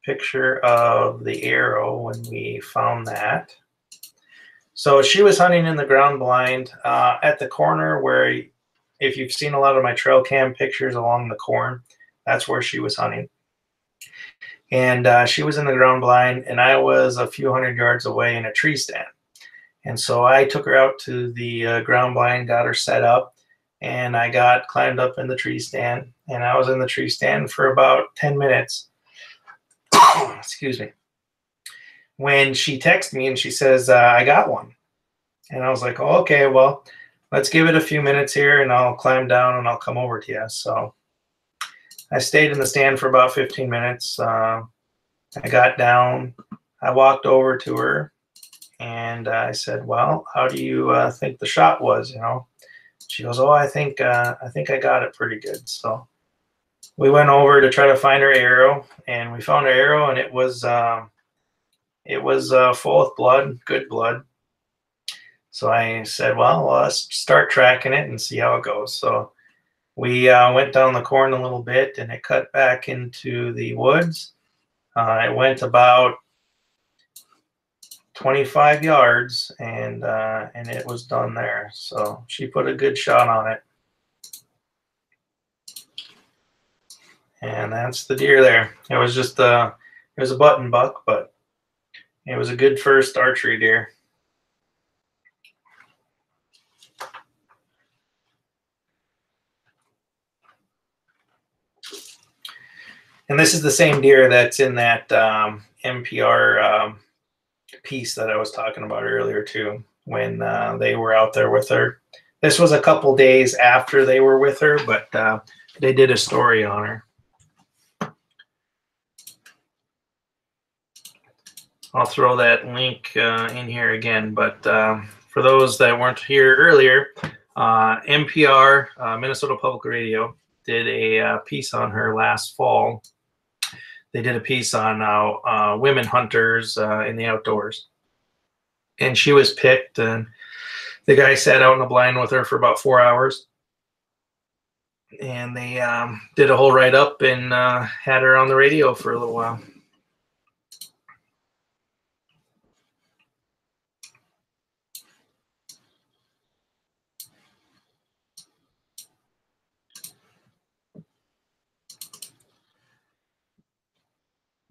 picture of the arrow when we found that. So she was hunting in the ground blind at the corner where, if you've seen a lot of my trail cam pictures along the corn, that's where she was hunting. And she was in the ground blind, and I was a few hundred yards away in a tree stand. And so I took her out to the ground blind, got her set up, and I climbed up in the tree stand, and I was in the tree stand for about 10 minutes. Excuse me. When she texted me and she says, I got one. And I was like, oh, okay, well, let's give it a few minutes here and I'll climb down and I'll come over to you. So I stayed in the stand for about 15 minutes. I got down, I walked over to her, and I said, well, how do you think the shot was, you know? She goes, oh, I think I got it pretty good. So we went over to try to find her arrow, and we found her arrow, and it was full with blood, good blood. So I said, well, let's start tracking it and see how it goes. So we went down the corn a little bit, and it cut back into the woods. It went about 25 yards, and it was done there. So she put a good shot on it. And that's the deer there. It was just it was a button buck, but it was a good first archery deer. And this is the same deer that's in that NPR piece that I was talking about earlier too, when they were out there with her. This was a couple days after they were with her, but they did a story on her. I'll throw that link in here again, but for those that weren't here earlier, NPR, Minnesota Public Radio, did a piece on her last fall. They did a piece on women hunters in the outdoors. And she was picked, and the guy sat out in the blind with her for about 4 hours. And they did a whole write-up and had her on the radio for a little while.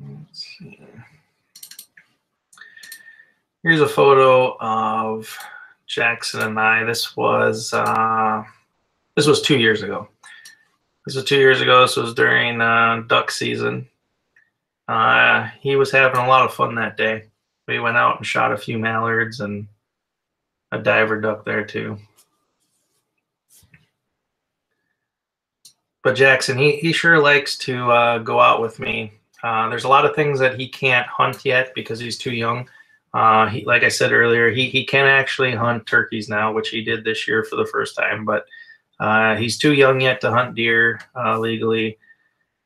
Let's see. Here's a photo of Jackson and I. This was 2 years ago. This was 2 years ago. This was during duck season. He was having a lot of fun that day. We went out and shot a few mallards and a diver duck there too. But Jackson, he sure likes to go out with me. There's a lot of things that he can't hunt yet because he's too young. Like I said earlier, he can actually hunt turkeys now, which he did this year for the first time, but he's too young yet to hunt deer legally,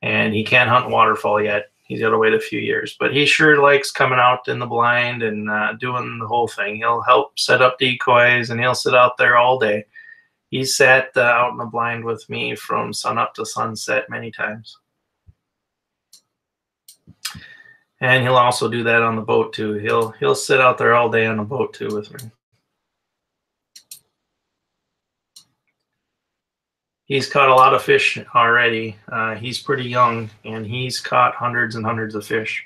and he can't hunt waterfowl yet. He's got to wait a few years, but he sure likes coming out in the blind and doing the whole thing. He'll help set up decoys, and he'll sit out there all day. He's sat out in the blind with me from sun up to sunset many times. And he'll also do that on the boat too. He'll sit out there all day on the boat too with me. He's caught a lot of fish already. He's pretty young, and he's caught hundreds and hundreds of fish.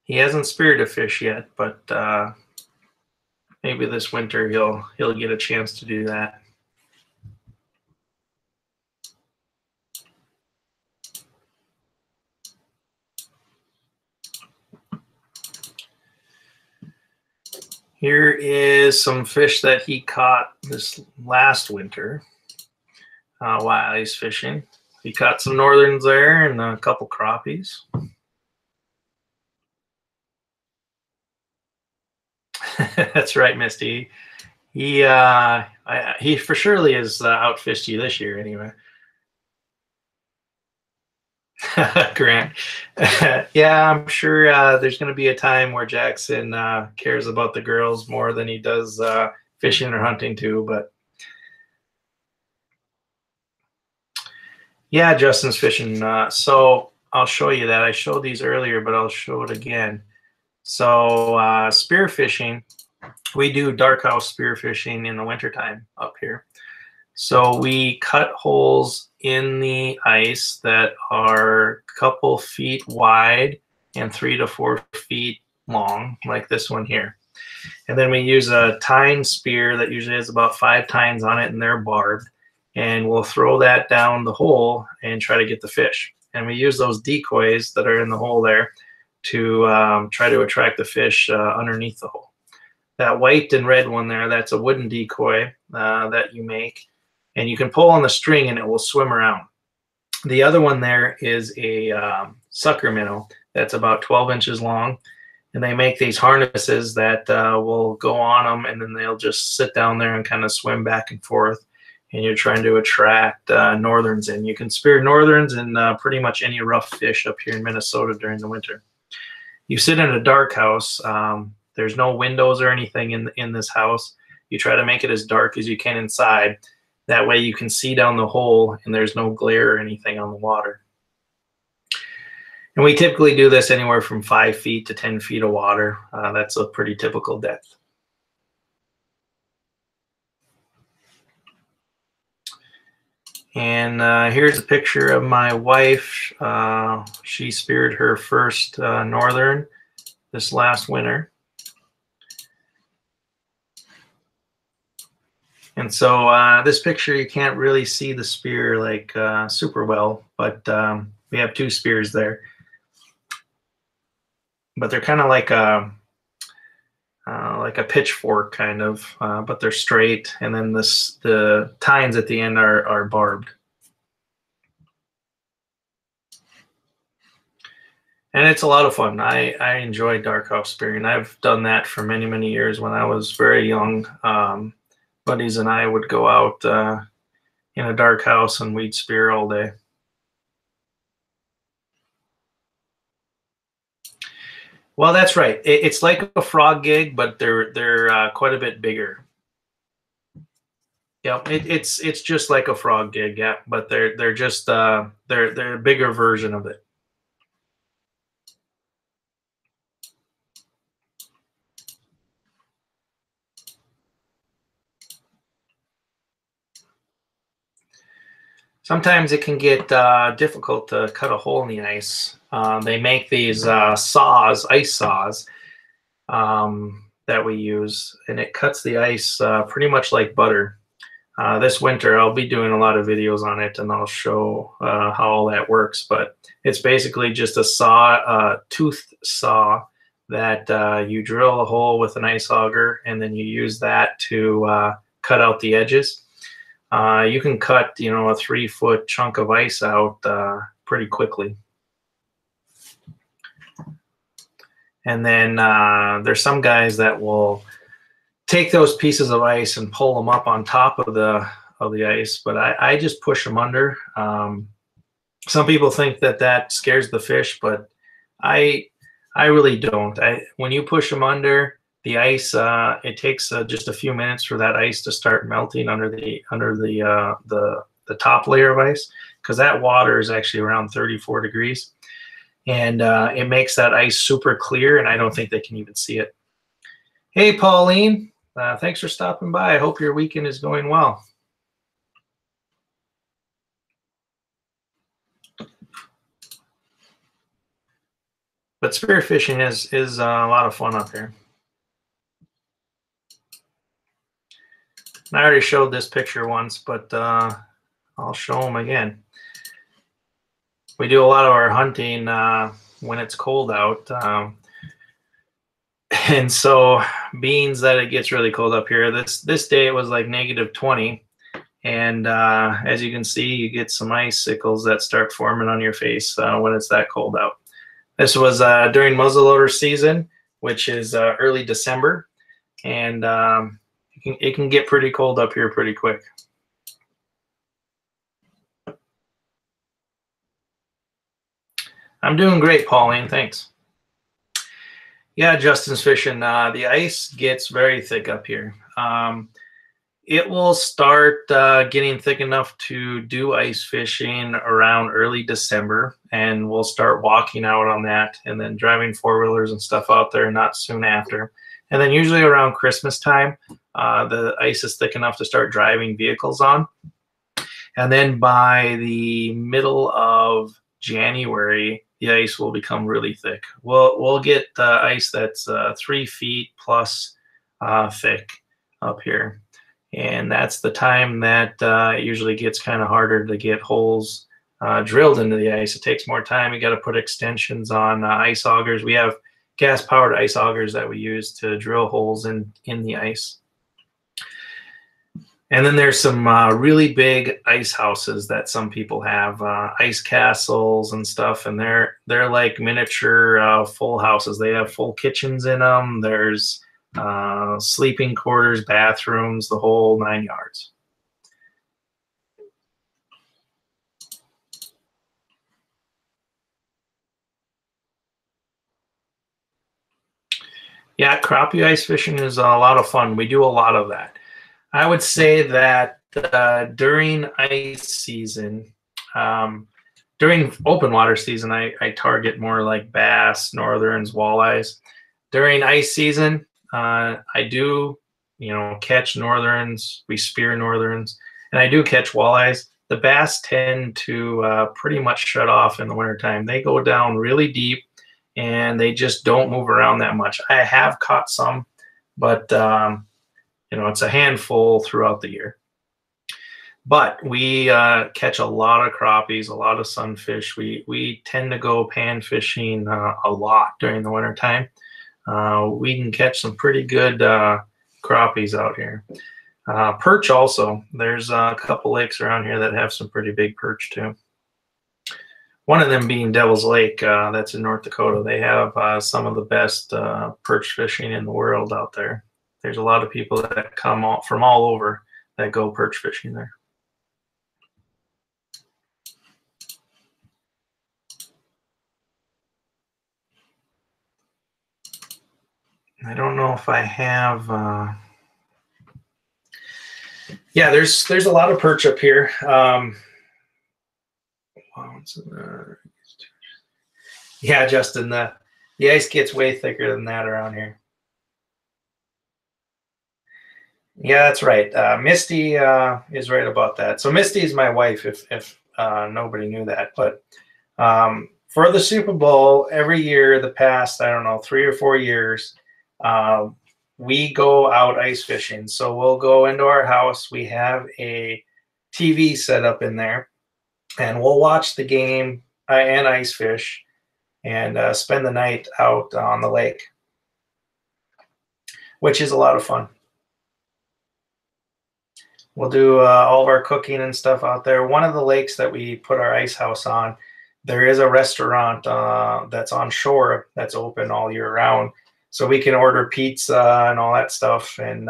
He hasn't speared a fish yet, but maybe this winter he'll get a chance to do that. Here is some fish that he caught this last winter while he's fishing. He caught some northerns there and a couple crappies. That's right, Misty. He for surely has outfished you this year anyway. Grant. Yeah, I'm sure there's going to be a time where Jackson cares about the girls more than he does fishing or hunting too. But yeah, Justin's fishing. So I'll show you that. I showed these earlier, but I'll show it again. So spear fishing, we do dark house spear fishing in the wintertime up here. So we cut holes in the ice that are a couple feet wide and 3 to 4 feet long, like this one here. And then we use a tine spear that usually has about 5 tines on it, and they're barbed. And we'll throw that down the hole and try to get the fish. And we use those decoys that are in the hole there to try to attract the fish underneath the hole. That white and red one there, that's a wooden decoy that you make. And you can pull on the string and it will swim around. The other one there is a sucker minnow that's about 12 inches long. And they make these harnesses that will go on them, and then they'll just sit down there and kind of swim back and forth. And you're trying to attract northerns in. You can spear northerns and pretty much any rough fish up here in Minnesota during the winter. You sit in a dark house. There's no windows or anything in this house. You try to make it as dark as you can inside. That way you can see down the hole and there's no glare or anything on the water. And we typically do this anywhere from 5 feet to 10 feet of water. That's a pretty typical depth. And here's a picture of my wife. She speared her first northern this last winter. And so this picture, you can't really see the spear like super well, but we have 2 spears there. But they're kind of like a pitchfork kind of, but they're straight, and then the tines at the end are barbed. And it's a lot of fun. I enjoy dark house spearing. I've done that for many, many years. When I was very young, buddies and I would go out in a dark house and we'd spear all day. Well, that's right. It's like a frog gig, but they're quite a bit bigger. Yeah, it's just like a frog gig, yeah, but they're just they're a bigger version of it. Sometimes it can get difficult to cut a hole in the ice. They make these saws, ice saws, that we use, and it cuts the ice pretty much like butter. This winter, I'll be doing a lot of videos on it, and I'll show how all that works. But it's basically just a saw, toothed saw that you drill a hole with an ice auger, and then you use that to cut out the edges. You can cut, a 3-foot chunk of ice out pretty quickly. And then there's some guys that will take those pieces of ice and pull them up on top of the ice, but I just push them under. Some people think that scares the fish, but I really don't. When you push them under the ice, it takes just a few minutes for that ice to start melting under the top layer of ice, because that water is actually around 34 degrees. And it makes that ice super clear, and I don't think they can even see it. Hey, Pauline, thanks for stopping by. I hope your weekend is going well. But spearfishing is a lot of fun up here. I already showed this picture once, but I'll show them again. We do a lot of our hunting when it's cold out. And so being that it gets really cold up here, this day it was like -20. And as you can see, you get some icicles that start forming on your face when it's that cold out. This was during muzzleloader season, which is early December. And it can get pretty cold up here pretty quick. I'm doing great, Pauline. Thanks. Yeah, Justin's fishing. The ice gets very thick up here. It will start getting thick enough to do ice fishing around early December, and we'll start walking out on that and then driving 4-wheelers and stuff out there not soon after. And then usually around Christmas time, the ice is thick enough to start driving vehicles on. And then by the middle of January, the ice will become really thick. We'll get ice that's 3 feet plus thick up here, and that's the time that it usually gets kind of harder to get holes drilled into the ice. It takes more time. You got to put extensions on ice augers. We have gas-powered ice augers that we use to drill holes in the ice. And then there's some really big ice houses that some people have, ice castles and stuff, and they're like miniature full houses. They have full kitchens in them. There's sleeping quarters, bathrooms, the whole 9 yards. Yeah, crappie ice fishing is a lot of fun. We do a lot of that. I would say that during ice season, during open water season, I target more like bass, northerns, walleyes. During ice season, I do, catch northerns. We spear northerns, and I do catch walleyes. The bass tend to pretty much shut off in the wintertime. They go down really deep, and they just don't move around that much. I have caught some, but it's a handful throughout the year. But we catch a lot of crappies, a lot of sunfish. We tend to go pan fishing a lot during the wintertime. We can catch some pretty good crappies out here. Perch also. There's a couple lakes around here that have some pretty big perch too. One of them being Devil's Lake, that's in North Dakota. They have some of the best perch fishing in the world out there. There's a lot of people that come from all over that go perch fishing there. I don't know if I have. Yeah, there's a lot of perch up here. Yeah, Justin, the ice gets way thicker than that around here. Yeah, that's right. Misty is right about that. So Misty is my wife, if nobody knew that. But for the Super Bowl, every year, the past, I don't know, 3 or 4 years, we go out ice fishing. So we'll go into our house. We have a TV set up in there, and we'll watch the game and ice fish and spend the night out on the lake, which is a lot of fun. We'll do all of our cooking and stuff out there. One of the lakes that we put our ice house on, there is a restaurant that's on shore that's open all year round. So we can order pizza and all that stuff, and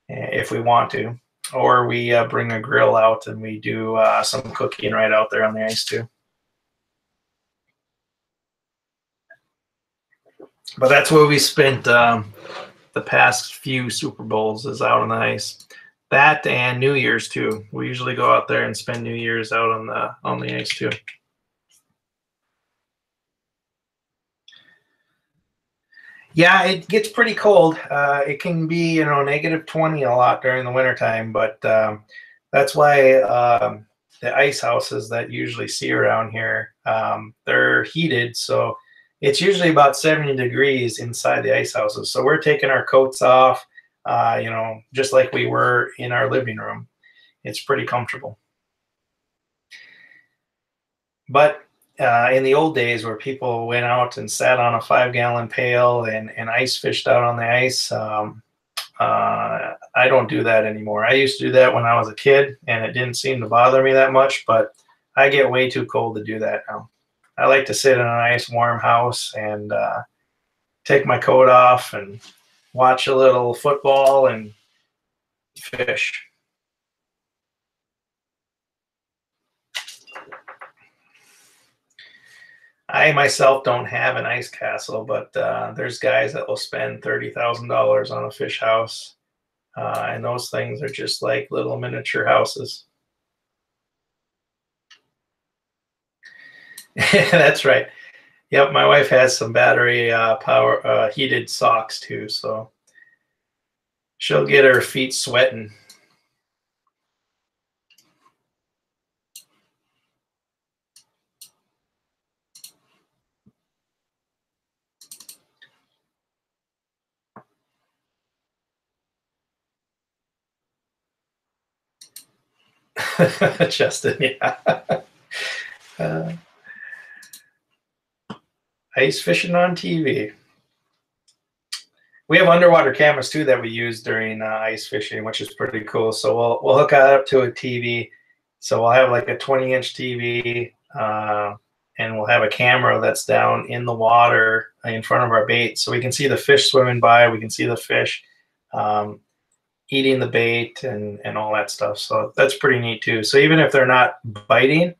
if we want to. Or we bring a grill out and we do some cooking right out there on the ice too. But that's where we spent the past few Super Bowls, is out on the ice. That and New Year's too. We usually go out there and spend New Year's out on the ice too. Yeah, it gets pretty cold. It can be, -20 a lot during the wintertime, but that's why the ice houses that you usually see around here, they're heated, so it's usually about 70 degrees inside the ice houses. So we're taking our coats off, just like we were in our living room. It's pretty comfortable. But in the old days where people went out and sat on a 5-gallon pail and ice fished out on the ice, I don't do that anymore. I used to do that when I was a kid, and it didn't seem to bother me that much, but I get way too cold to do that now. I like to sit in a nice warm house and take my coat off and watch a little football and fish. I myself don't have an ice castle, but there's guys that will spend $30,000 on a fish house, and those things are just like little miniature houses. That's right. Yep, my wife has some battery power heated socks too, so she'll get her feet sweating. Justin, yeah. Uh, Ice fishing on TV. We have underwater cameras too that we use during ice fishing, which is pretty cool. So we'll hook that up to a TV. So we'll have like a 20-inch TV, and we'll have a camera that's down in the water in front of our bait, so we can see the fish swimming by. We can see the fish eating the bait and all that stuff. So that's pretty neat too. So even if they're not biting,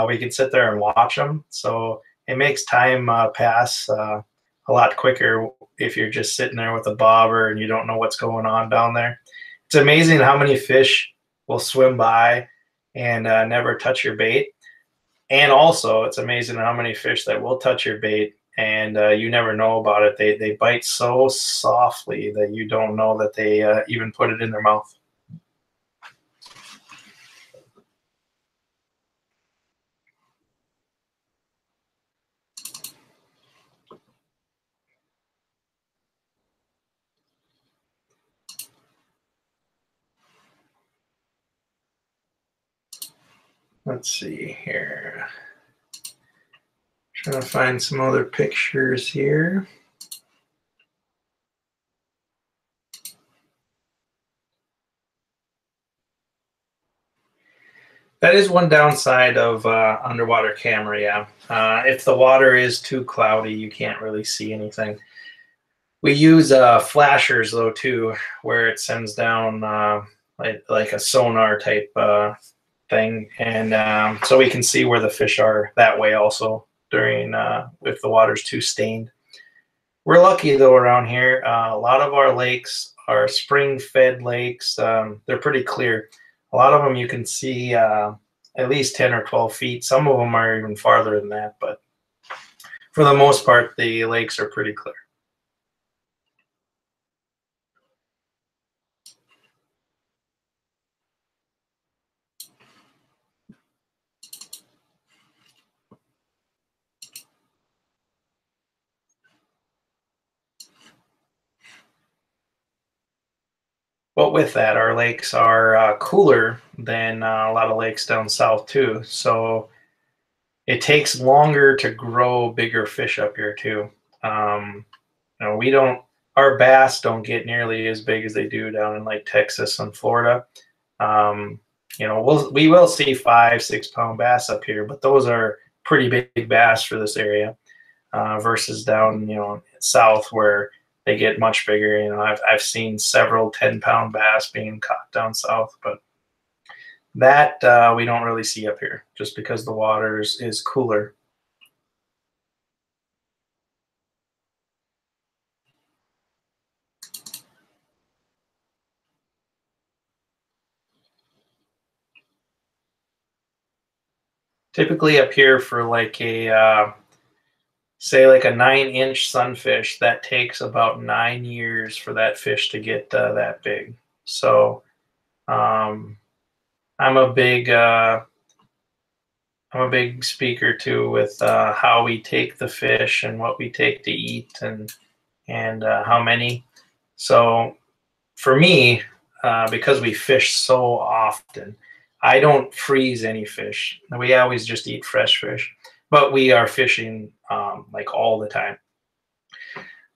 we can sit there and watch them. So it makes time pass a lot quicker if you're just sitting there with a bobber and you don't know what's going on down there. It's amazing how many fish will swim by and never touch your bait. And also, it's amazing how many fish that will touch your bait and you never know about it. They bite so softly that you don't know that they even put it in their mouth. Let's see here. Trying to find some other pictures here. That is one downside of underwater camera, yeah. If the water is too cloudy, you can't really see anything. We use flashers though too, where it sends down like a sonar type thing, and so we can see where the fish are that way also during if the water's too stained. We're lucky though around here. A lot of our lakes are spring-fed lakes. They're pretty clear. A lot of them you can see at least 10 or 12 feet. Some of them are even farther than that, but for the most part, the lakes are pretty clear. But with that, our lakes are cooler than a lot of lakes down south too. So it takes longer to grow bigger fish up here too. We don't, our bass don't get nearly as big as they do down in like Texas and Florida. We will see 5-6 pound bass up here, but those are pretty big bass for this area versus down south where they get much bigger. I've seen several 10-pound bass being caught down south, but that we don't really see up here just because the water is cooler. Typically up here for like a say like a 9-inch sunfish, that takes about 9 years for that fish to get that big. So I'm a big speaker too with how we take the fish and what we take to eat and how many. So for me, because we fish so often, I don't freeze any fish. We always just eat fresh fish, but we are fishing like all the time.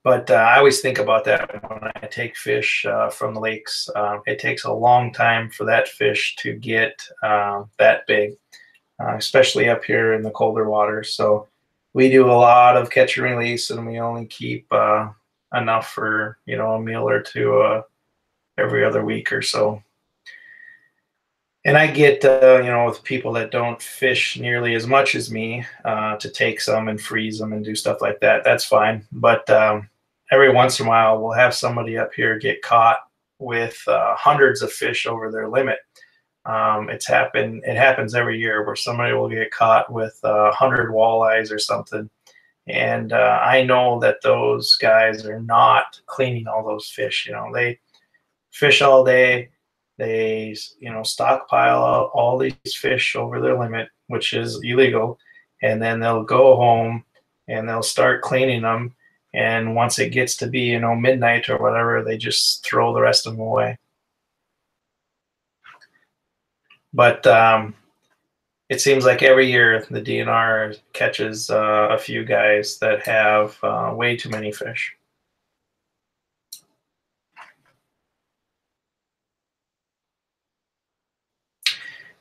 But I always think about that when I take fish from the lakes. It takes a long time for that fish to get that big, especially up here in the colder water. So we do a lot of catch and release, and we only keep enough for a meal or two every other week or so. And I get, with people that don't fish nearly as much as me to take some and freeze them and do stuff like that. That's fine. But every once in a while, we'll have somebody up here get caught with hundreds of fish over their limit. It happens every year where somebody will get caught with 100 walleyes or something. And I know that those guys are not cleaning all those fish. They fish all day. They, stockpile all these fish over their limit, which is illegal. And then they'll go home and they'll start cleaning them. And once it gets to be, midnight or whatever, they just throw the rest of them away. But it seems like every year the DNR catches a few guys that have way too many fish.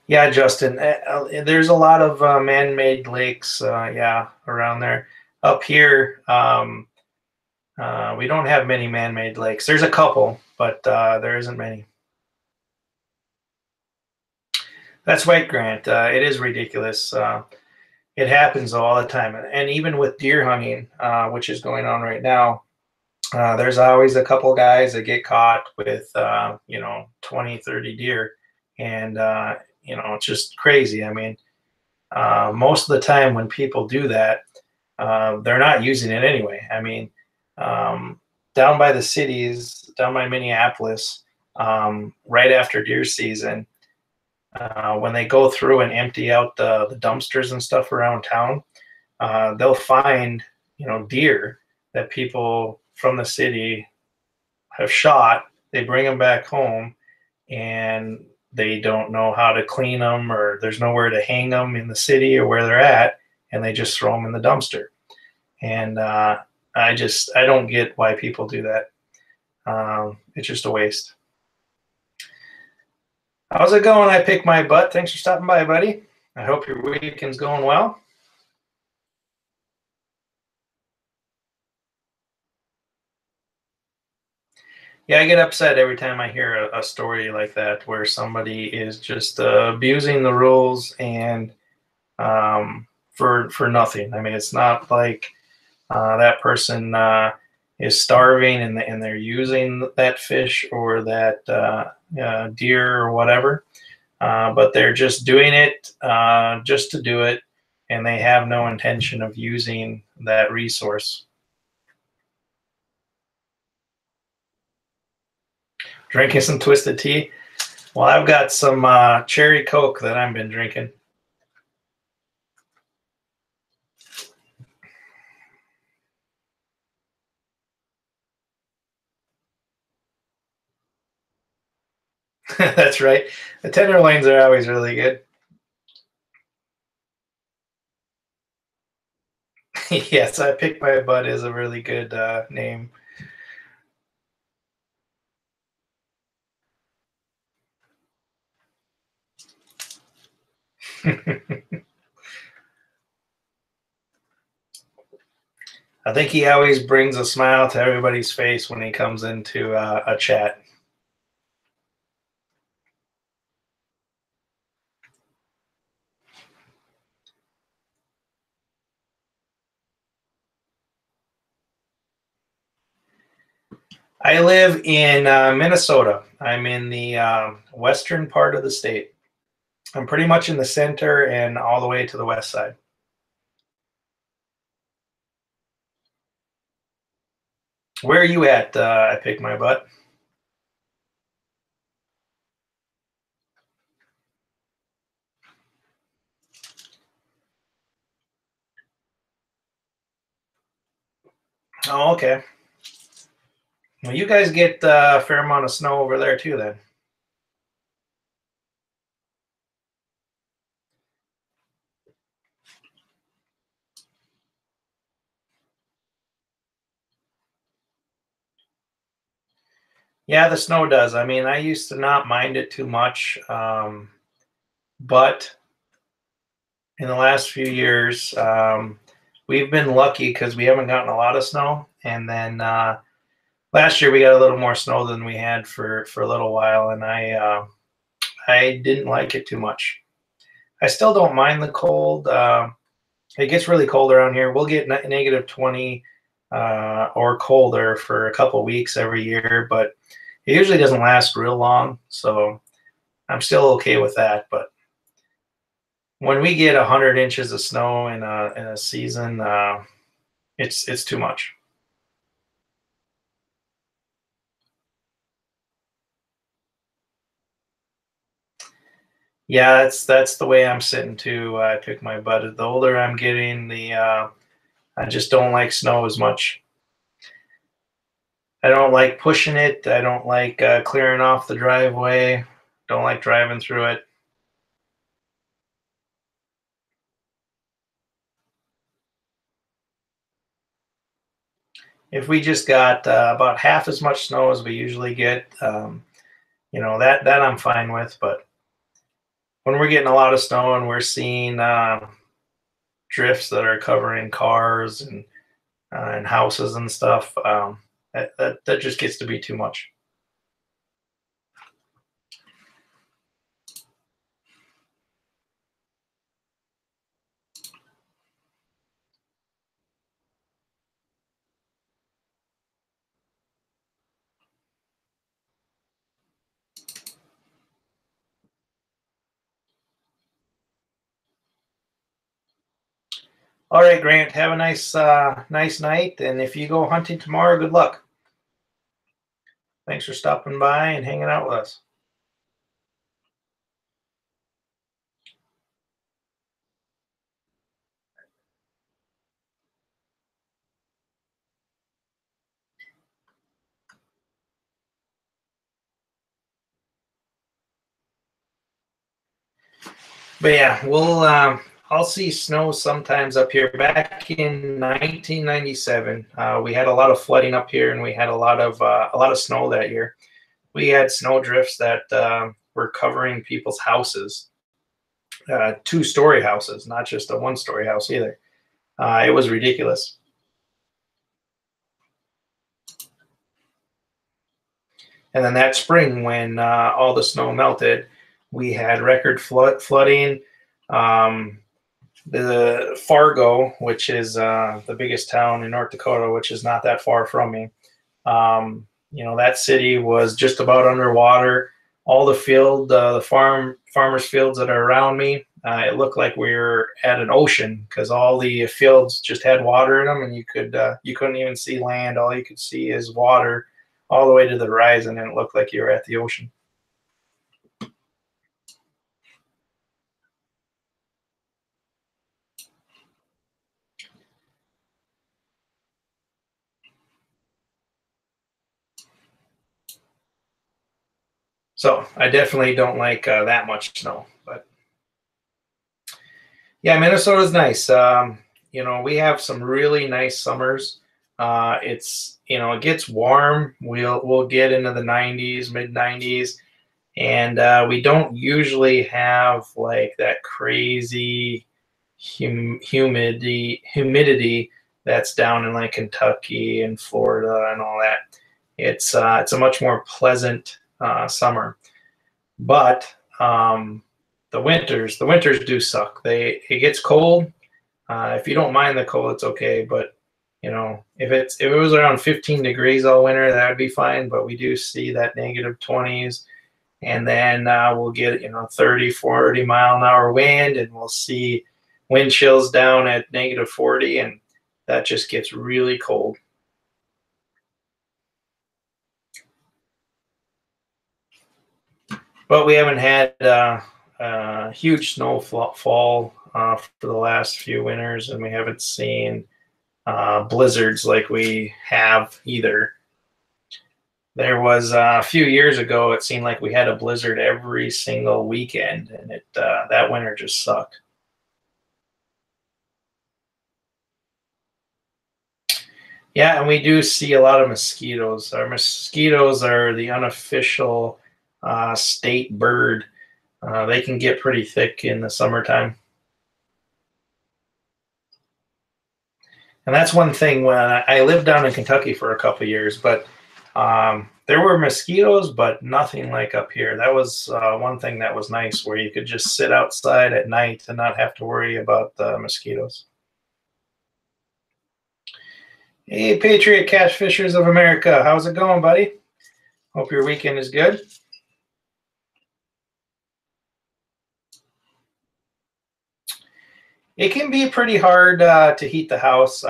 Yeah, Justin, there's a lot of man-made lakes, yeah, around there. Up here, we don't have many man-made lakes. There's a couple, but there isn't many. That's right, Grant. It is ridiculous. It happens all the time. And even with deer hunting, which is going on right now, there's always a couple guys that get caught with, 20, 30 deer. And, it's just crazy. I mean, most of the time when people do that, they're not using it anyway. I mean, down by the cities, down by Minneapolis, right after deer season, when they go through and empty out the dumpsters and stuff around town, they'll find, deer that people from the city have shot. They bring them back home, and they don't know how to clean them, or there's nowhere to hang them in the city or where they're at, and they just throw them in the dumpster. And I don't get why people do that. It's just a waste. How's it going? I pick my butt. Thanks for stopping by, buddy. I hope your weekend's going well. Yeah, I get upset every time I hear a story like that where somebody is just abusing the rules and for nothing. I mean, it's not like that person is starving and they're using that fish or that deer or whatever, but they're just doing it just to do it, and they have no intention of using that resource. Drinking some Twisted Tea. Well, I've got some cherry Coke that I've been drinking. That's right. The tenderloins are always really good. Yes, I Pick My Butt is a really good name. I think he always brings a smile to everybody's face when he comes into a chat. I live in Minnesota. I'm in the western part of the state. I'm pretty much in the center and all the way to the west side. Where are you at? I Pick My Butt. Oh, okay. Well, you guys get a fair amount of snow over there too, then. Yeah, the snow does. I mean, I used to not mind it too much, but in the last few years, we've been lucky because we haven't gotten a lot of snow. And then last year we got a little more snow than we had for a little while, and I didn't like it too much. I still don't mind the cold. It gets really cold around here. We'll get negative 20 or colder for a couple weeks every year, but it usually doesn't last real long. So I'm still okay with that. But when we get 100 inches of snow in a season, it's too much. Yeah, that's the way I'm sitting too. I Pick My Butt. The older I'm getting, the I just don't like snow as much. I don't like pushing it. I don't like clearing off the driveway. Don't like driving through it. if we just got about half as much snow as we usually get, that I'm fine with. But when we're getting a lot of snow and we're seeing drifts that are covering cars and houses and stuff, that just gets to be too much. All right, Grant, have a nice night. And if you go hunting tomorrow, good luck. Thanks for stopping by and hanging out with us. But yeah, I'll see snow sometimes up here. Back in 1997, we had a lot of flooding up here, and we had a lot of snow that year. We had snow drifts that were covering people's houses, two-story houses, not just a one-story house either. It was ridiculous. And then that spring, when all the snow melted, we had record flooding. The Fargo, which is the biggest town in North Dakota, which is not that far from me, that city was just about underwater. All the farmers' fields that are around me, it looked like we were at an ocean because all the fields just had water in them, and you couldn't even see land. All you could see is water all the way to the horizon, and it looked like you were at the ocean. So I definitely don't like that much snow, but yeah, Minnesota's nice. We have some really nice summers. It gets warm. We'll get into the 90s, mid 90s, and we don't usually have like that crazy humidity that's down in like Kentucky and Florida and all that. It's a much more pleasant summer, but the winters do suck. It gets cold. If you don't mind the cold, it's okay. But if it was around 15 degrees all winter, that would be fine. But we do see that negative 20s, and then we'll get 30, 40 mile an hour wind, and we'll see wind chills down at negative 40, and that just gets really cold. But we haven't had huge snowfall for the last few winters, and we haven't seen blizzards like we have either. There was a few years ago, it seemed like we had a blizzard every single weekend, and that winter just sucked. Yeah, and we do see a lot of mosquitoes. Our mosquitoes are the unofficial state bird. They can get pretty thick in the summertime. And that's one thing. When I lived down in Kentucky for a couple years, but there were mosquitoes, but nothing like up here. That was one thing that was nice, where you could just sit outside at night and not have to worry about the mosquitoes. Hey, Patriot Catch Fishers of America. How's it going, buddy? Hope your weekend is good. It can be pretty hard to heat the house.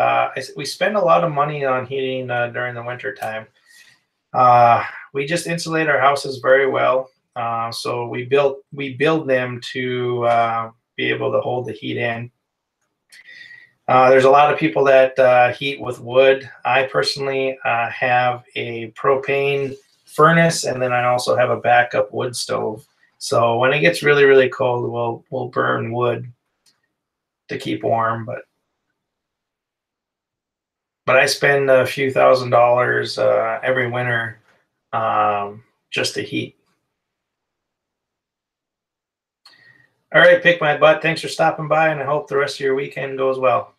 We spend a lot of money on heating during the winter time. We just insulate our houses very well. So we build them to be able to hold the heat in. There's a lot of people that heat with wood. I personally have a propane furnace, and then I also have a backup wood stove. So when it gets really, really cold, we'll burn wood to keep warm. But but I spend a few $1,000s every winter just to heat. All right, Pick My Butt. Thanks for stopping by, and I hope the rest of your weekend goes well.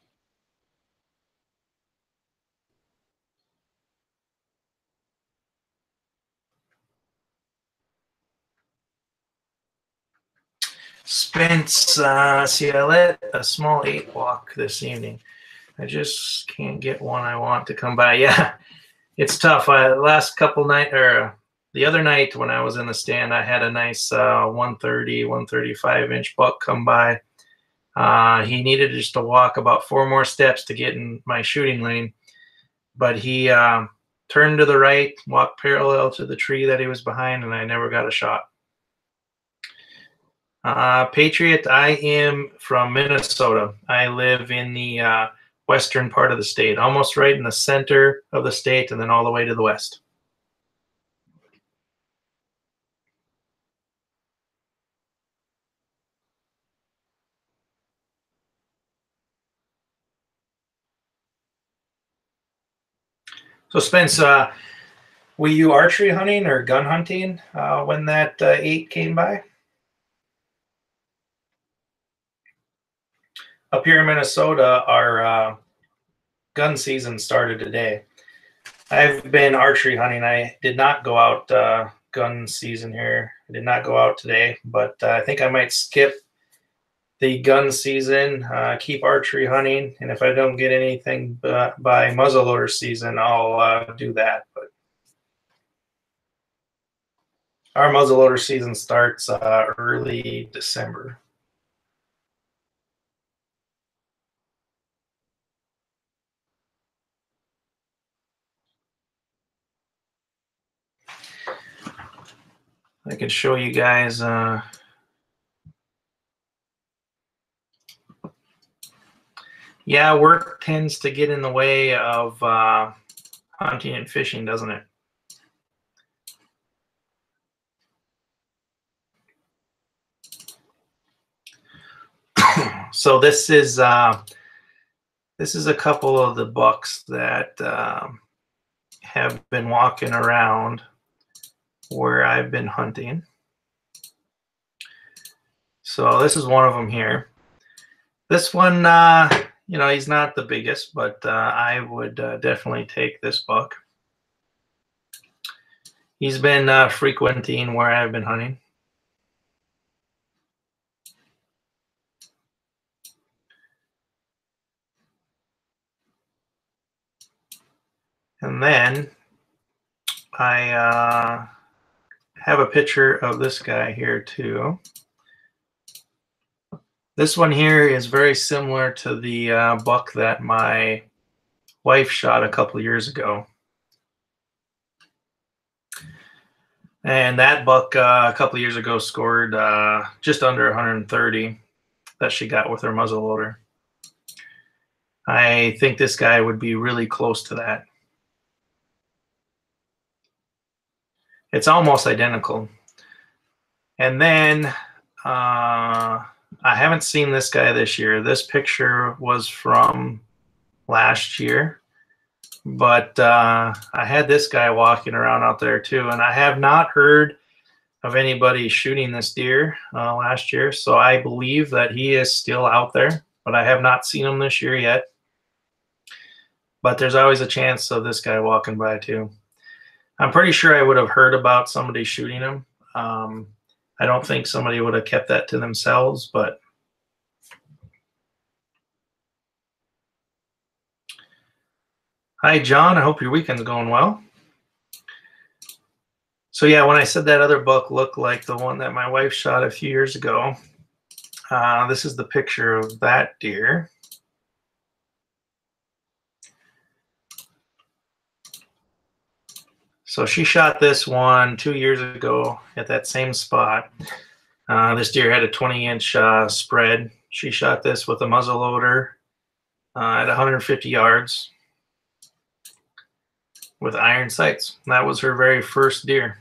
Spence, see, I let a small 8 walk this evening. I just can't get one I want to come by. Yeah, it's tough. Last couple night or the other night when I was in the stand, I had a nice 130, 135-inch buck come by. He needed just to walk about 4 more steps to get in my shooting lane, but he turned to the right, walked parallel to the tree that he was behind, and I never got a shot. Patriot, I am from Minnesota. I live in the western part of the state, almost right in the center of the state, and then all the way to the west. So, Spence, were you archery hunting or gun hunting when that 8 came by? Up here in Minnesota, our gun season started today. I've been archery hunting. I did not go out gun season here. I did not go out today, but I think I might skip the gun season, keep archery hunting, and if I don't get anything by muzzleloader season, I'll do that. But our muzzleloader season starts early December. I can show you guys. Yeah, work tends to get in the way of hunting and fishing, doesn't it? So this is a couple of the bucks that have been walking around where I've been hunting. So this is one of them here. This one, you know, he's not the biggest, but I would definitely take this buck. He's been frequenting where I've been hunting. And then I have a picture of this guy here too. This one here is very similar to the buck that my wife shot a couple years ago. And that buck a couple years ago scored just under 130 that she got with her muzzleloader. I think this guy would be really close to that. It's almost identical. And then I haven't seen this guy this year. This picture was from last year, but I had this guy walking around out there too, and I have not heard of anybody shooting this deer last year, so I believe that he is still out there, but I have not seen him this year yet. But there's always a chance of this guy walking by too. I'm pretty sure I would have heard about somebody shooting him. I don't think somebody would have kept that to themselves, but hi, John. I hope your weekend's going well. So yeah, when I said that other buck looked like the one that my wife shot a few years ago, this is the picture of that deer. So she shot this one 2 years ago at that same spot. This deer had a 20-inch spread. She shot this with a muzzleloader at 150 yards with iron sights. That was her very first deer.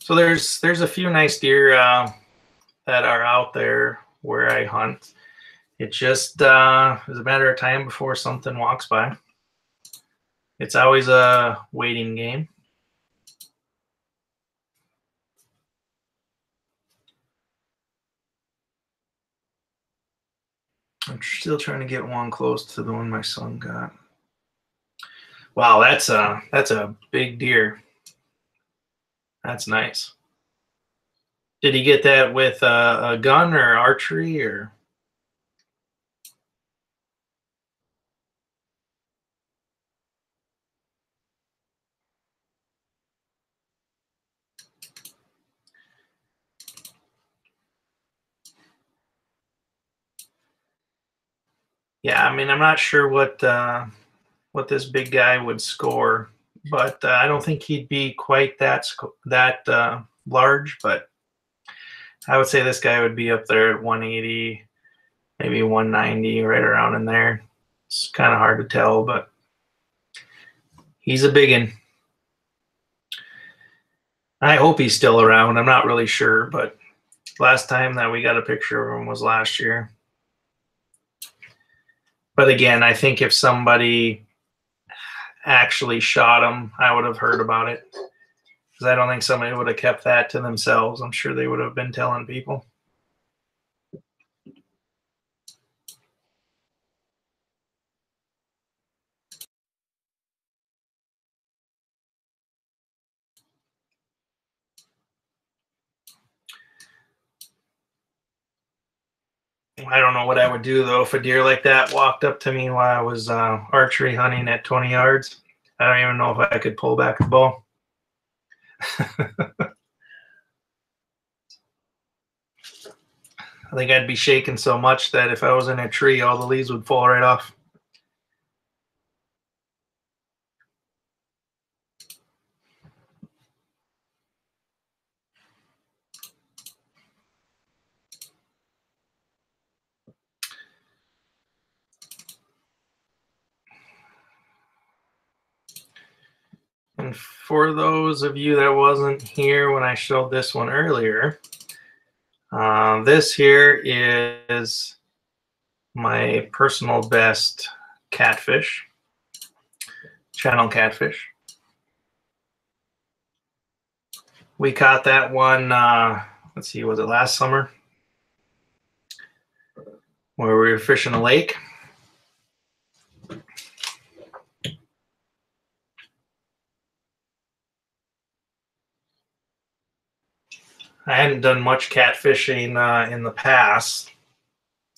So there's a few nice deer that are out there where I hunt. It just is a matter of time before something walks by. It's always a waiting game. I'm still trying to get one close to the one my son got. Wow, that's a big deer. That's nice. Did he get that with a gun or archery or? Yeah, I mean, I'm not sure what this big guy would score, but I don't think he'd be quite that large. But I would say this guy would be up there at 180, maybe 190, right around in there. It's kind of hard to tell, but he's a big one. I hope he's still around. I'm not really sure, but last time that we got a picture of him was last year. But again, I think if somebody actually shot him, I would have heard about it. Because I don't think somebody would have kept that to themselves. I'm sure they would have been telling people. I don't know what I would do, though, if a deer like that walked up to me while I was archery hunting at 20 yards. I don't even know if I could pull back the bow. I think I'd be shaking so much that if I was in a tree, all the leaves would fall right off. And for those of you that wasn't here when I showed this one earlier, this here is my personal best catfish, channel catfish. We caught that one, let's see, was it last summer? Where we were fishing a lake. I hadn't done much catfishing in the past.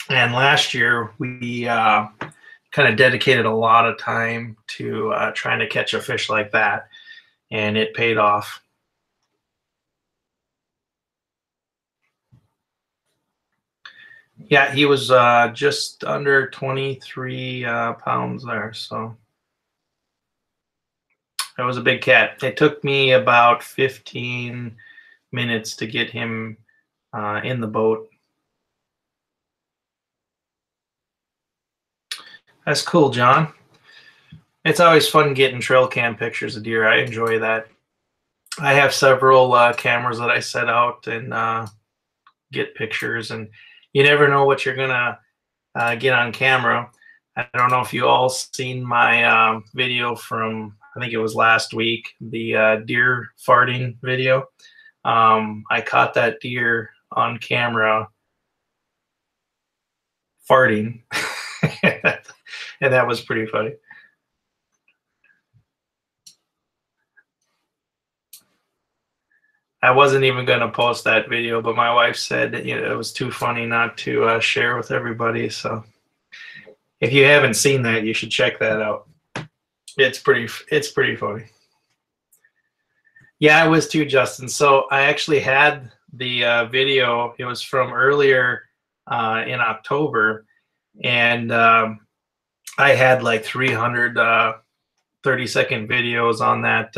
And last year we kind of dedicated a lot of time to trying to catch a fish like that. And it paid off. Yeah, he was just under 23 pounds there. So it was a big cat. It took me about 15 minutes to get him in the boat. That's cool, John. It's always fun getting trail cam pictures of deer. I enjoy that. I have several cameras that I set out and get pictures, and you never know what you're gonna get on camera. I don't know if you all seen my video from, I think it was last week, the deer farting video. I caught that deer on camera farting, and that was pretty funny. I wasn't even going to post that video, but my wife said it was too funny not to share with everybody. So if you haven't seen that, you should check that out. It's pretty funny. Yeah, I was too, Justin. So I actually had the video. It was from earlier in October, and I had like 300 30-second videos on that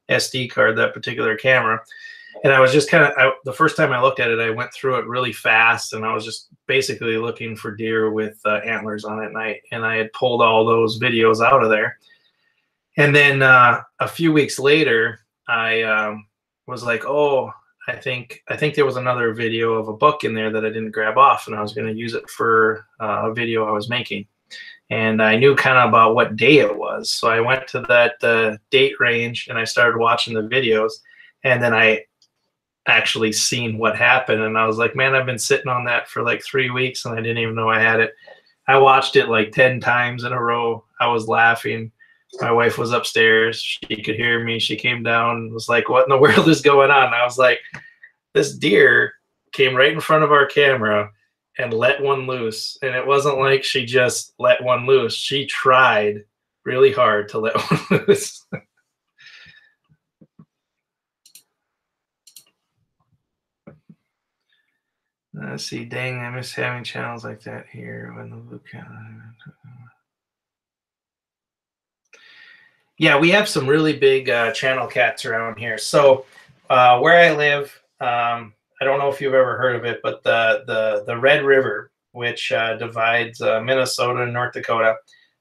SD card, that particular camera. And I was just the first time I looked at it, I went through it really fast, and I was just basically looking for deer with antlers on it. And I had pulled all those videos out of there. And then a few weeks later, I was like, oh, I think there was another video of a buck in there that I didn't grab off, and I was going to use it for a video I was making. And I knew kind of about what day it was, so I went to that date range and I started watching the videos, and then I actually seen what happened, and I was like, man, I've been sitting on that for like 3 weeks and I didn't even know I had it. I watched it like 10 times in a row. I was laughing. My wife was upstairs. She could hear me. She came down and was like, what in the world is going on? And I was like, this deer came right in front of our camera and let one loose. And it wasn't like she just let one loose. She tried really hard to let one loose. Let's see. Dang, I miss having channels like that here when the blue cat. Yeah, we have some really big channel cats around here. So where I live, I don't know if you've ever heard of it, but the Red River, which divides Minnesota and North Dakota,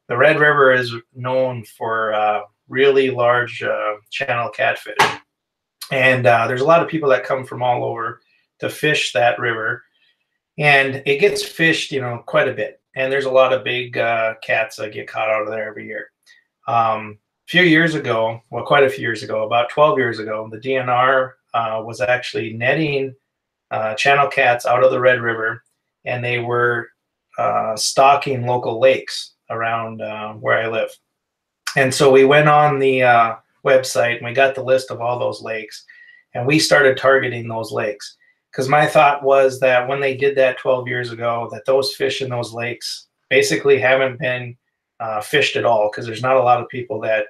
the Red River is known for really large channel catfish. And there's a lot of people that come from all over to fish that river. And it gets fished, you know, quite a bit. And there's a lot of big cats that get caught out of there every year. A few years ago, well, quite a few years ago, about 12 years ago, the DNR was actually netting channel cats out of the Red River, and they were stocking local lakes around where I live. And so we went on the website and we got the list of all those lakes, and we started targeting those lakes. Because my thought was that when they did that 12 years ago, that those fish in those lakes basically haven't been fished at all, because there's not a lot of people that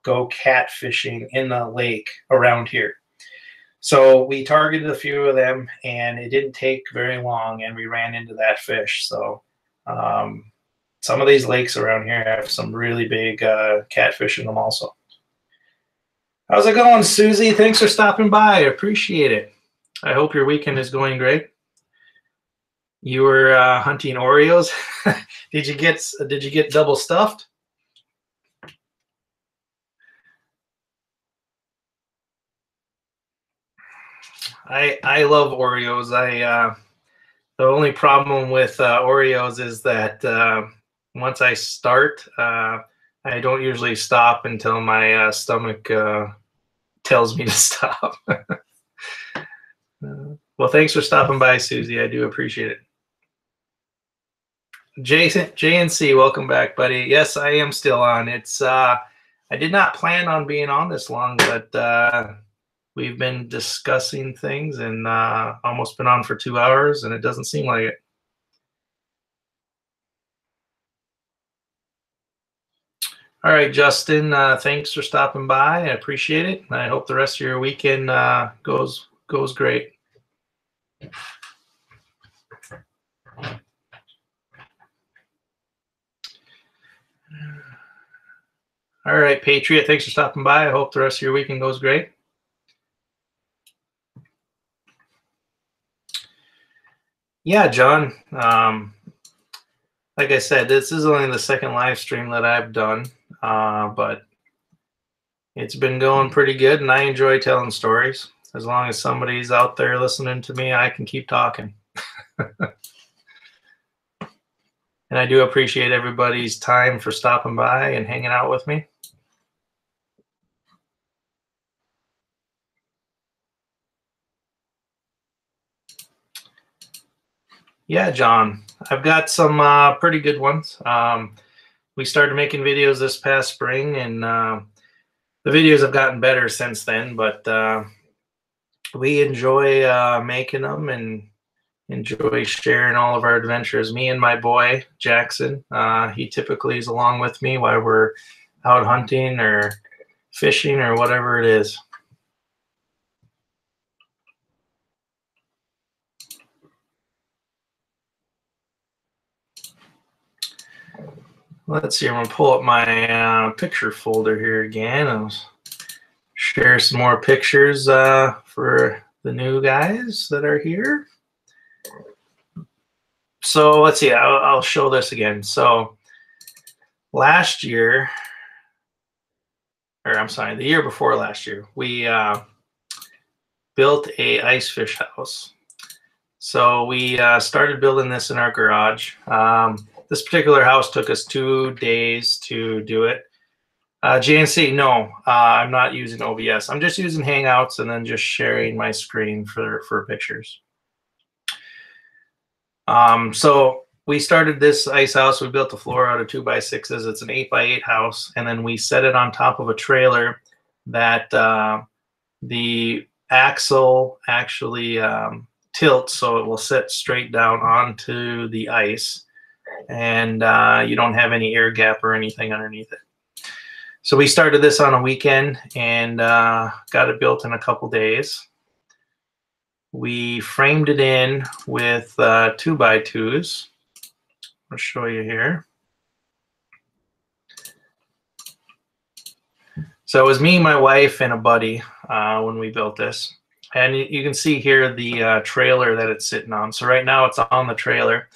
go cat fishing in the lake around here. So we targeted a few of them, and it didn't take very long, and we ran into that fish. So some of these lakes around here have some really big catfish in them also. How's it going, Susie? Thanks for stopping by. I appreciate it. I hope your weekend is going great. You were hunting Oreos. Did you get double stuffed? I love Oreos. The only problem with Oreos is that once I start, I don't usually stop until my stomach tells me to stop. Well, thanks for stopping by, Susie. I do appreciate it. JNC, welcome back, buddy. Yes, I am still on. It's I did not plan on being on this long, but we've been discussing things and almost been on for 2 hours, and it doesn't seem like it. All right, Justin, thanks for stopping by. I appreciate it. I hope the rest of your weekend goes great. All right, Patriot, thanks for stopping by. I hope the rest of your weekend goes great. Yeah, John. Like I said, this is only the second live stream that I've done, but it's been going pretty good, and I enjoy telling stories. As long as somebody's out there listening to me, I can keep talking. And I do appreciate everybody's time for stopping by and hanging out with me. Yeah, John, I've got some pretty good ones. We started making videos this past spring, and the videos have gotten better since then, but we enjoy making them and enjoy sharing all of our adventures. Me and my boy, Jackson, he typically is along with me while we're out hunting or fishing or whatever it is. Let's see, I'm going to pull up my picture folder here again. I'll share some more pictures for the new guys that are here. So let's see, I'll show this again. So last year, or I'm sorry, the year before last year, we built a ice fish house. So we started building this in our garage. This particular house took us 2 days to do it. JNC, no, I'm not using OBS. I'm just using Hangouts and then just sharing my screen for pictures. So we started this ice house. We built the floor out of 2x6s. It's an 8x8 house, and then we set it on top of a trailer that the axle actually tilts, so it will sit straight down onto the ice, and you don't have any air gap or anything underneath it. So we started this on a weekend and got it built in a couple days. We framed it in with 2x2s. I'll show you here. So it was me, my wife, and a buddy when we built this. And you can see here the trailer that it's sitting on. So right now it's on the trailer,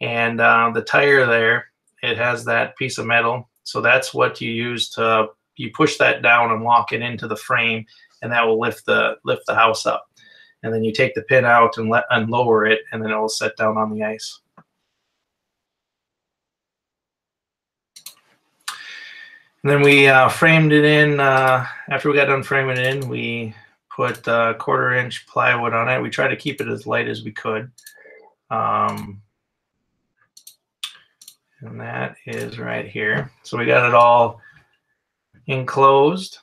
and the tire there, it has that piece of metal. So that's what you use to, you push that down and lock it into the frame, and that will lift the house up. And then you take the pin out and lower it, and then it will set down on the ice. And then we framed it in. After we got done framing it in, we put 1/4-inch plywood on it. We tried to keep it as light as we could. And that is right here. So we got it all enclosed.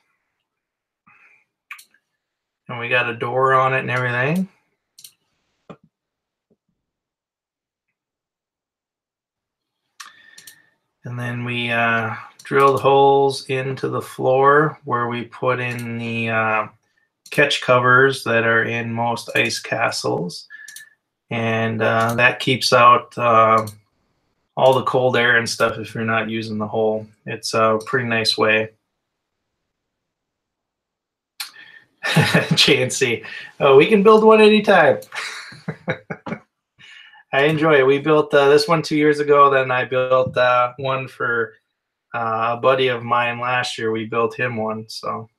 And we got a door on it and everything. And then we drilled holes into the floor where we put in the catch covers that are in most ice castles. And that keeps out all the cold air and stuff if you're not using the hole. It's a pretty nice way. JNC, oh, we can build one anytime. I enjoy it. We built this one 2 years ago. Then I built one for a buddy of mine last year. We built him one. So.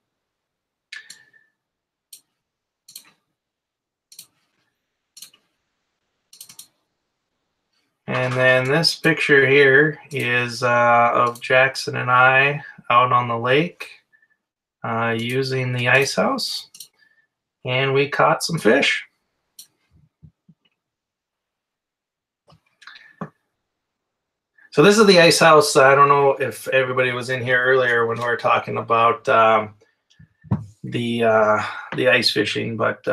And then this picture here is of Jackson and I out on the lake using the ice house, and we caught some fish. So this is the ice house. I don't know if everybody was in here earlier when we were talking about the ice fishing, but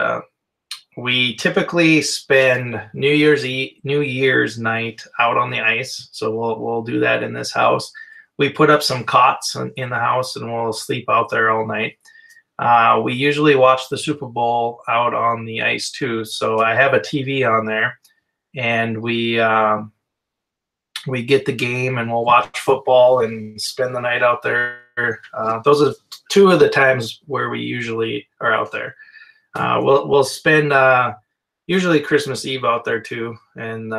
we typically spend New Year's night out on the ice. So we'll do that in this house. We put up some cots in the house and we'll sleep out there all night. We usually watch the Super Bowl out on the ice too. So I have a TV on there, and we get the game and we'll watch football and spend the night out there. Those are two of the times where we usually are out there. We'll spend usually Christmas Eve out there too, and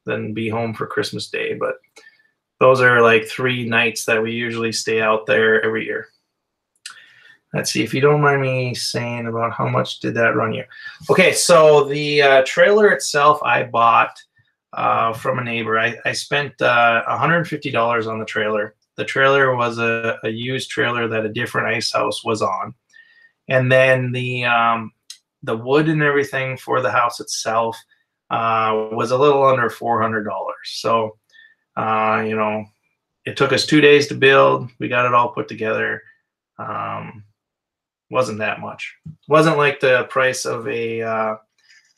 then be home for Christmas Day. But those are like 3 nights that we usually stay out there every year. Let's see, if you don't mind me saying about how much did that run you. Okay, so the trailer itself I bought from a neighbor. I spent $150 on the trailer. The trailer was a used trailer that a different ice house was on. And then the wood and everything for the house itself was a little under $400. So, you know, it took us 2 days to build. We got it all put together. Wasn't that much. Wasn't like the price of an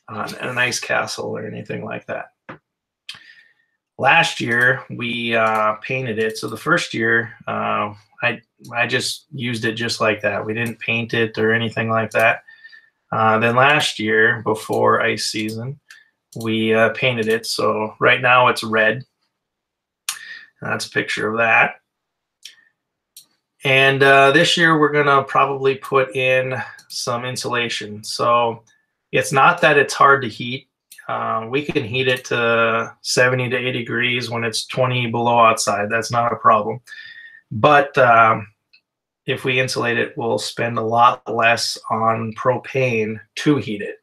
ice castle or anything like that. Last year we painted it. So the first year I just used it just like that. We didn't paint it or anything like that. Then last year, before ice season, we painted it. So right now it's red. That's a picture of that. And this year we're gonna probably put in some insulation. So it's not that it's hard to heat. We can heat it to 70 to 80 degrees when it's 20 below outside. That's not a problem. But if we insulate it, we'll spend a lot less on propane to heat it.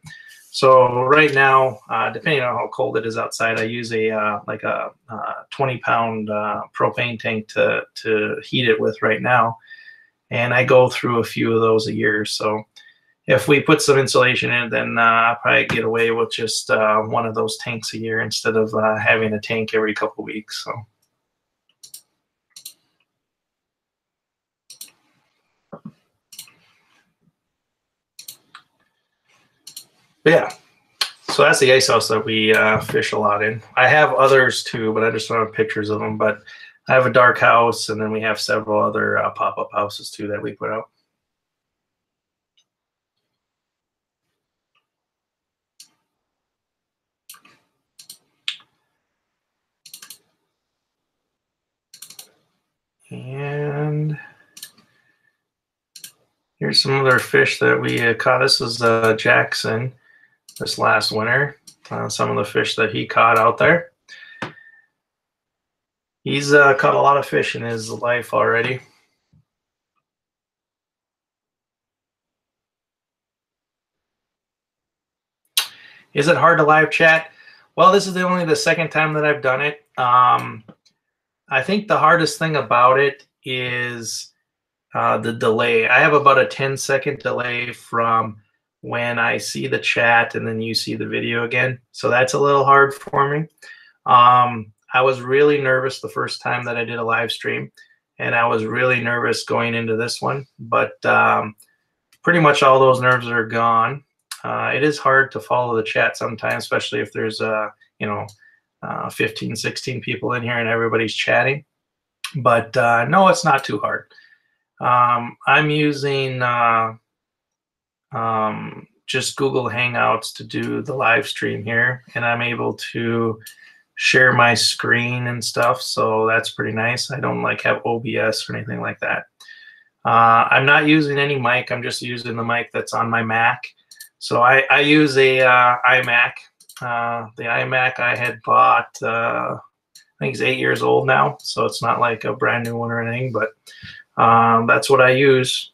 So right now, depending on how cold it is outside, I use a like a 20-pound propane tank to heat it with right now, and I go through a few of those a year. So if we put some insulation in it, then I'll probably get away with just one of those tanks a year instead of having a tank every couple weeks. So. But yeah, so that's the ice house that we fish a lot in. I have others too, but I just don't have pictures of them. But I have a dark house, and then we have several other pop-up houses too that we put out. And here's some other fish that we caught. This is Jackson this last winter. Some of the fish that he caught out there. He's caught a lot of fish in his life already. Is it hard to live chat? Well, this is only the second time that I've done it. I think the hardest thing about it is the delay. I have about a 10-second delay from when I see the chat and then you see the video again. So that's a little hard for me. I was really nervous the first time that I did a live stream, and I was really nervous going into this one, but pretty much all those nerves are gone. It is hard to follow the chat sometimes, especially if there's 15, 16 people in here and everybody's chatting. But no, it's not too hard. I'm using just Google Hangouts to do the live stream here, and I'm able to share my screen and stuff, so that's pretty nice. I don't like have OBS or anything like that. I'm not using any mic. I'm just using the mic that's on my Mac. So I use a iMac. The iMac I had bought, I think it's 8 years old now, so it's not like a brand new one or anything, but that's what I use.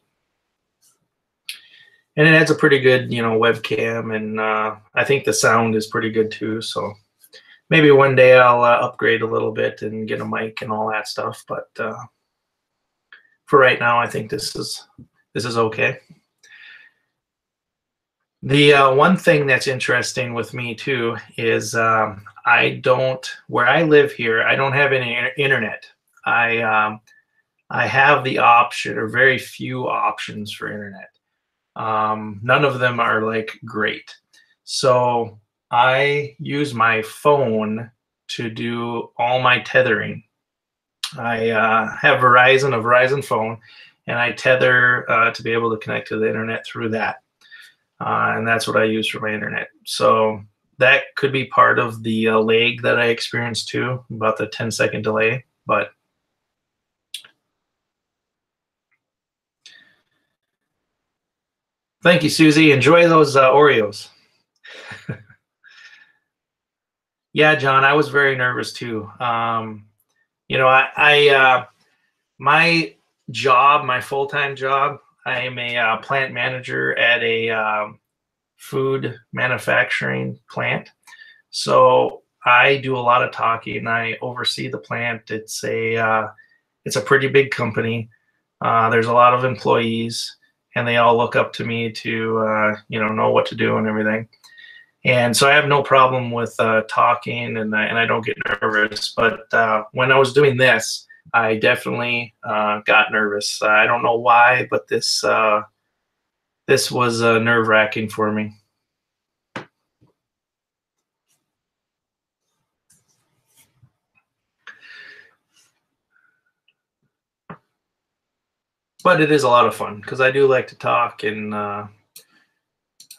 And it has a pretty good, webcam, and I think the sound is pretty good too. So maybe one day I'll upgrade a little bit and get a mic and all that stuff. But for right now, I think this is okay. The one thing that's interesting with me too is where I live here, I don't have any internet. I have the option, or very few options for internet. None of them are like great. So I use my phone to do all my tethering. I have a Verizon phone, and I tether to be able to connect to the internet through that. And that's what I use for my internet. So that could be part of the lag that I experienced too, about the 10-second delay. But thank you, Susie. Enjoy those Oreos. Yeah, John, I was very nervous too. My job, my full-time job, I am a plant manager at a food manufacturing plant. So I do a lot of talking, and I oversee the plant. It's a pretty big company. There's a lot of employees, and they all look up to me to know what to do and everything. And so I have no problem with talking, and I don't get nervous. But when I was doing this, I definitely got nervous. I don't know why, but this was nerve-wracking for me. But it is a lot of fun because I do like to talk, and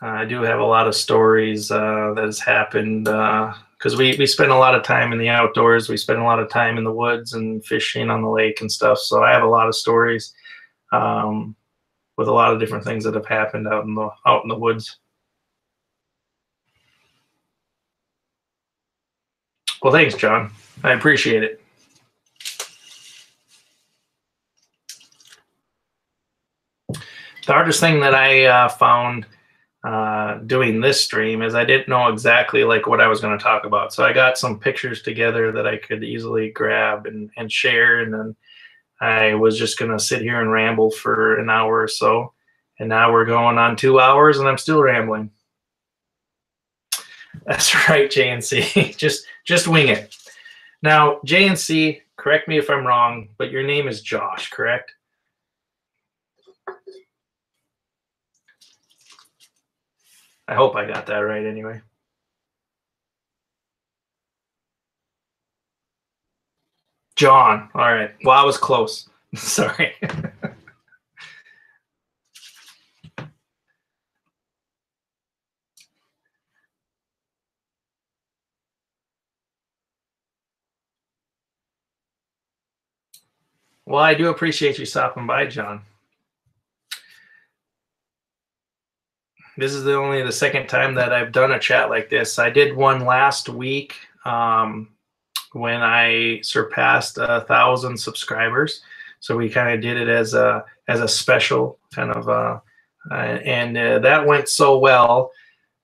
I do have a lot of stories that has happened because we spend a lot of time in the outdoors. We spend a lot of time in the woods and fishing on the lake and stuff. So I have a lot of stories with a lot of different things that have happened out in the woods. Well, thanks, John. I appreciate it. The hardest thing that I found doing this stream is I didn't know exactly like what I was going to talk about. So I got some pictures together that I could easily grab and share, and then I was just going to sit here and ramble for an hour or so. And now we're going on 2 hours and I'm still rambling. That's right, JNC. just wing it. Now, JNC, correct me if I'm wrong, but your name is Josh, correct? I hope I got that right anyway. John. All right. Well, I was close. Sorry. Well, I do appreciate you stopping by, John. This is only the second time that I've done a chat like this. I did one last week when I surpassed 1,000 subscribers. So we kind of did it as a special kind of, and that went so well.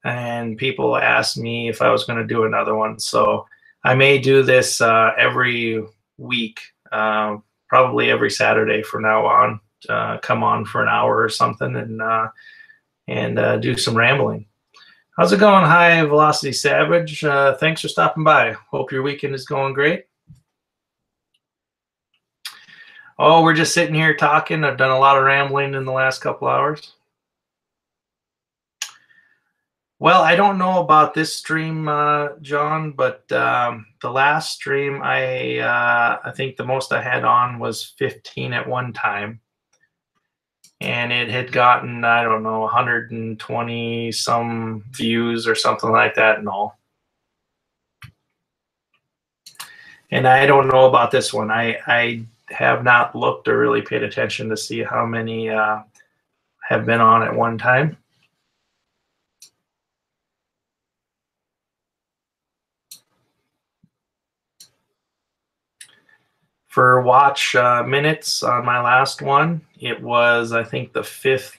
And people asked me if I was going to do another one. So I may do this every week, probably every Saturday from now on. Come on for an hour or something and do some rambling. How's it going? High Velocity Savage. Thanks for stopping by. Hope your weekend is going great. Oh, we're just sitting here talking. I've done a lot of rambling in the last couple hours. Well, I don't know about this stream, John, but the last stream I think the most I had on was 15 at one time. And it had gotten, I don't know, 120 some views or something like that and all. And I don't know about this one. I have not looked or really paid attention to see how many have been on at one time. For watch minutes on my last one, it was, I think, the 5th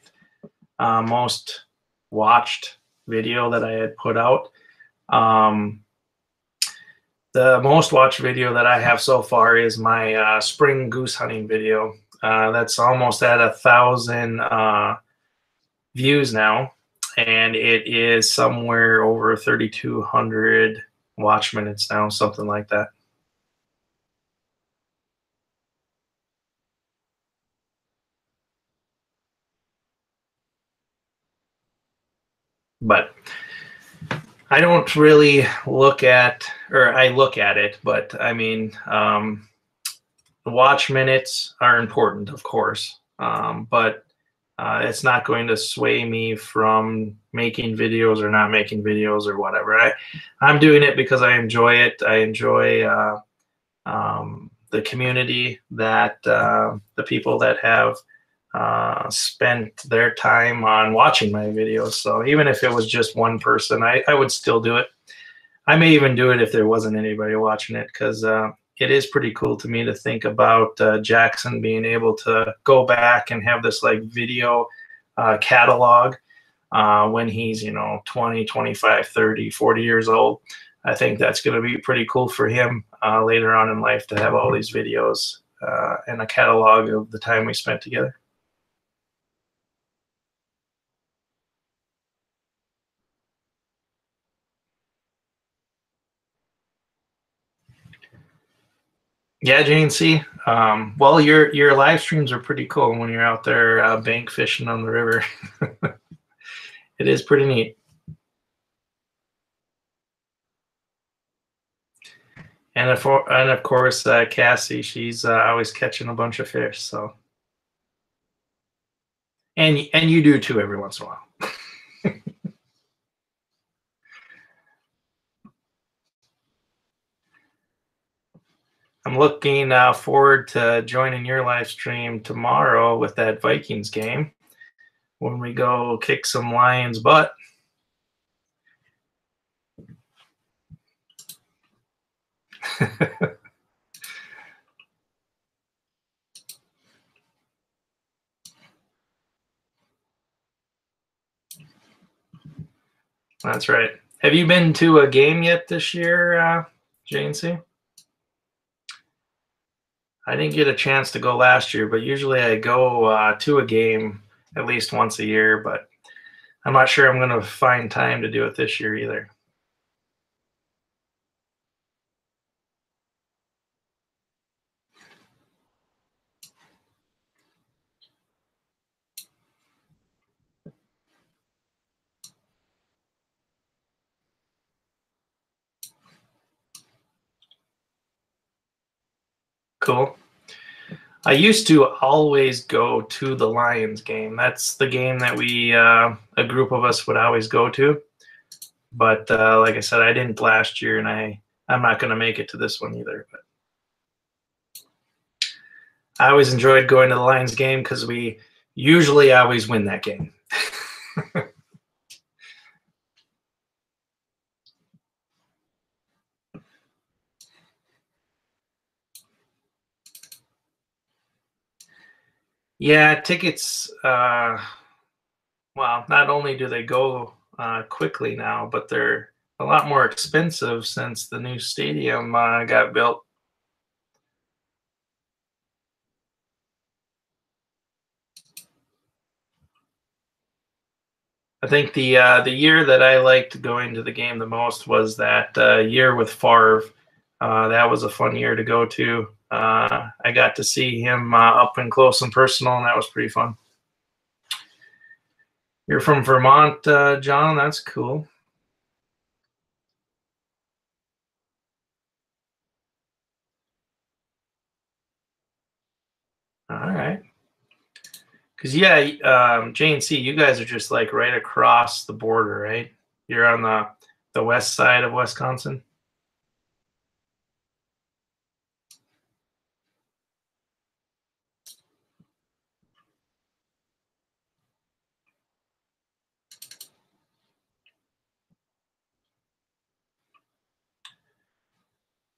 most watched video that I had put out. The most watched video that I have so far is my spring goose hunting video. That's almost at 1,000 views now, and it is somewhere over 3,200 watch minutes now, something like that. But I don't really look at, or I look at it, but I mean, the watch minutes are important, of course, but it's not going to sway me from making videos or not making videos or whatever. I'm doing it because I enjoy it. I enjoy the community that the people that have spent their time on watching my videos. So even if it was just one person, I would still do it. I may even do it if there wasn't anybody watching it, because it is pretty cool to me to think about Jackson being able to go back and have this like video catalog when he's, 20, 25, 30, 40 years old. I think that's going to be pretty cool for him later on in life to have all these videos and a catalog of the time we spent together. Yeah, JNC. Well, your live streams are pretty cool when you're out there bank fishing on the river. It is pretty neat. And of course, Cassie, she's always catching a bunch of fish. So, and you do too every once in a while. I'm looking forward to joining your live stream tomorrow with that Vikings game when we go kick some Lions' butt. That's right. Have you been to a game yet this year, JNC? I didn't get a chance to go last year, but usually I go to a game at least once a year, but I'm not sure I'm going to find time to do it this year either. Cool. I used to always go to the Lions game. That's the game that a group of us would always go to. But like I said, I didn't last year, and I'm not going to make it to this one either. But I always enjoyed going to the Lions game because we usually always win that game. Yeah, tickets. Well, not only do they go quickly now, but they're a lot more expensive since the new stadium got built. I think the year that I liked going to the game the most was that year with Favre. That was a fun year to go to. I got to see him up and close and personal, and that was pretty fun. You're from Vermont, John? That's cool. All right. Because yeah, JNC, you guys are just like right across the border, right? You're on the west side of Wisconsin.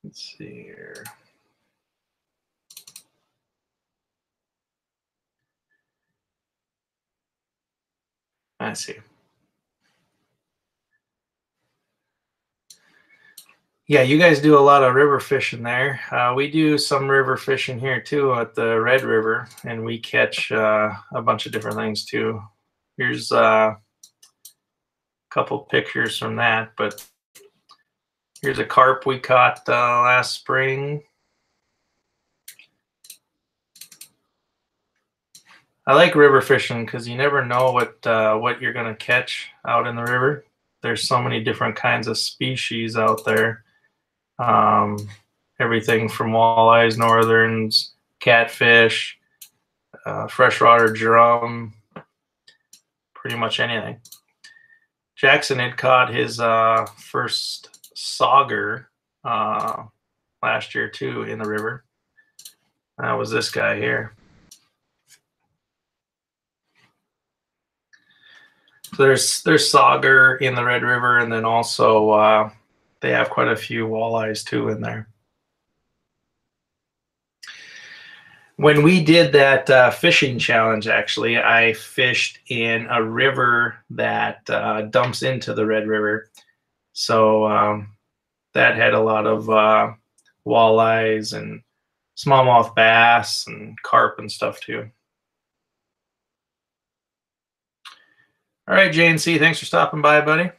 Let's see here. I see. Yeah, you guys do a lot of river fishing there. We do some river fishing here too at the Red River, and we catch a bunch of different things too. Here's a couple pictures from that, but here's a carp we caught last spring. I like river fishing because you never know what you're gonna catch out in the river. There's so many different kinds of species out there. Everything from walleyes, northerns, catfish, freshwater drum, pretty much anything. Jackson had caught his first sauger last year too in the river. That was this guy here. So there's sauger in the Red River, and then also they have quite a few walleyes too in there. When we did that fishing challenge, actually, I fished in a river that dumps into the Red River. So that had a lot of walleyes and smallmouth bass and carp and stuff too. All right, JNC, thanks for stopping by, buddy.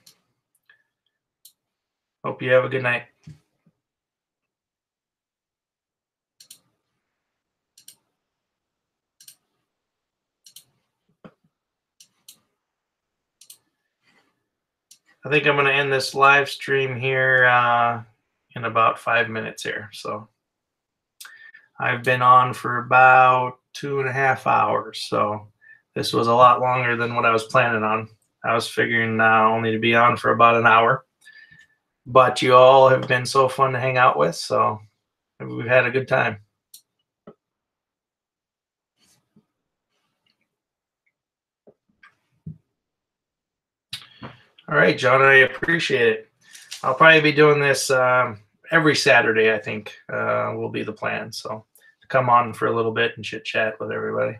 Hope you have a good night. I think I'm going to end this live stream here in about 5 minutes here. So I've been on for about 2.5 hours. So this was a lot longer than what I was planning on. I was figuring only to be on for about an hour. But you all have been so fun to hang out with. So we've had a good time. All right, John, I appreciate it. I'll probably be doing this every Saturday, I think, will be the plan. So to come on for a little bit and chit chat with everybody.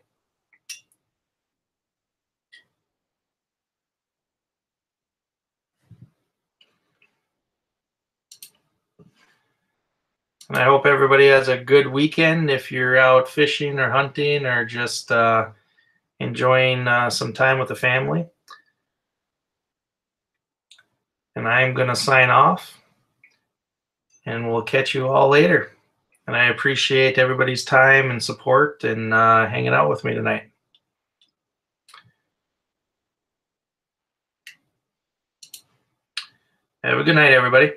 And I hope everybody has a good weekend if you're out fishing or hunting or just enjoying some time with the family. And I'm going to sign off, and we'll catch you all later. And I appreciate everybody's time and support and hanging out with me tonight. Have a good night, everybody.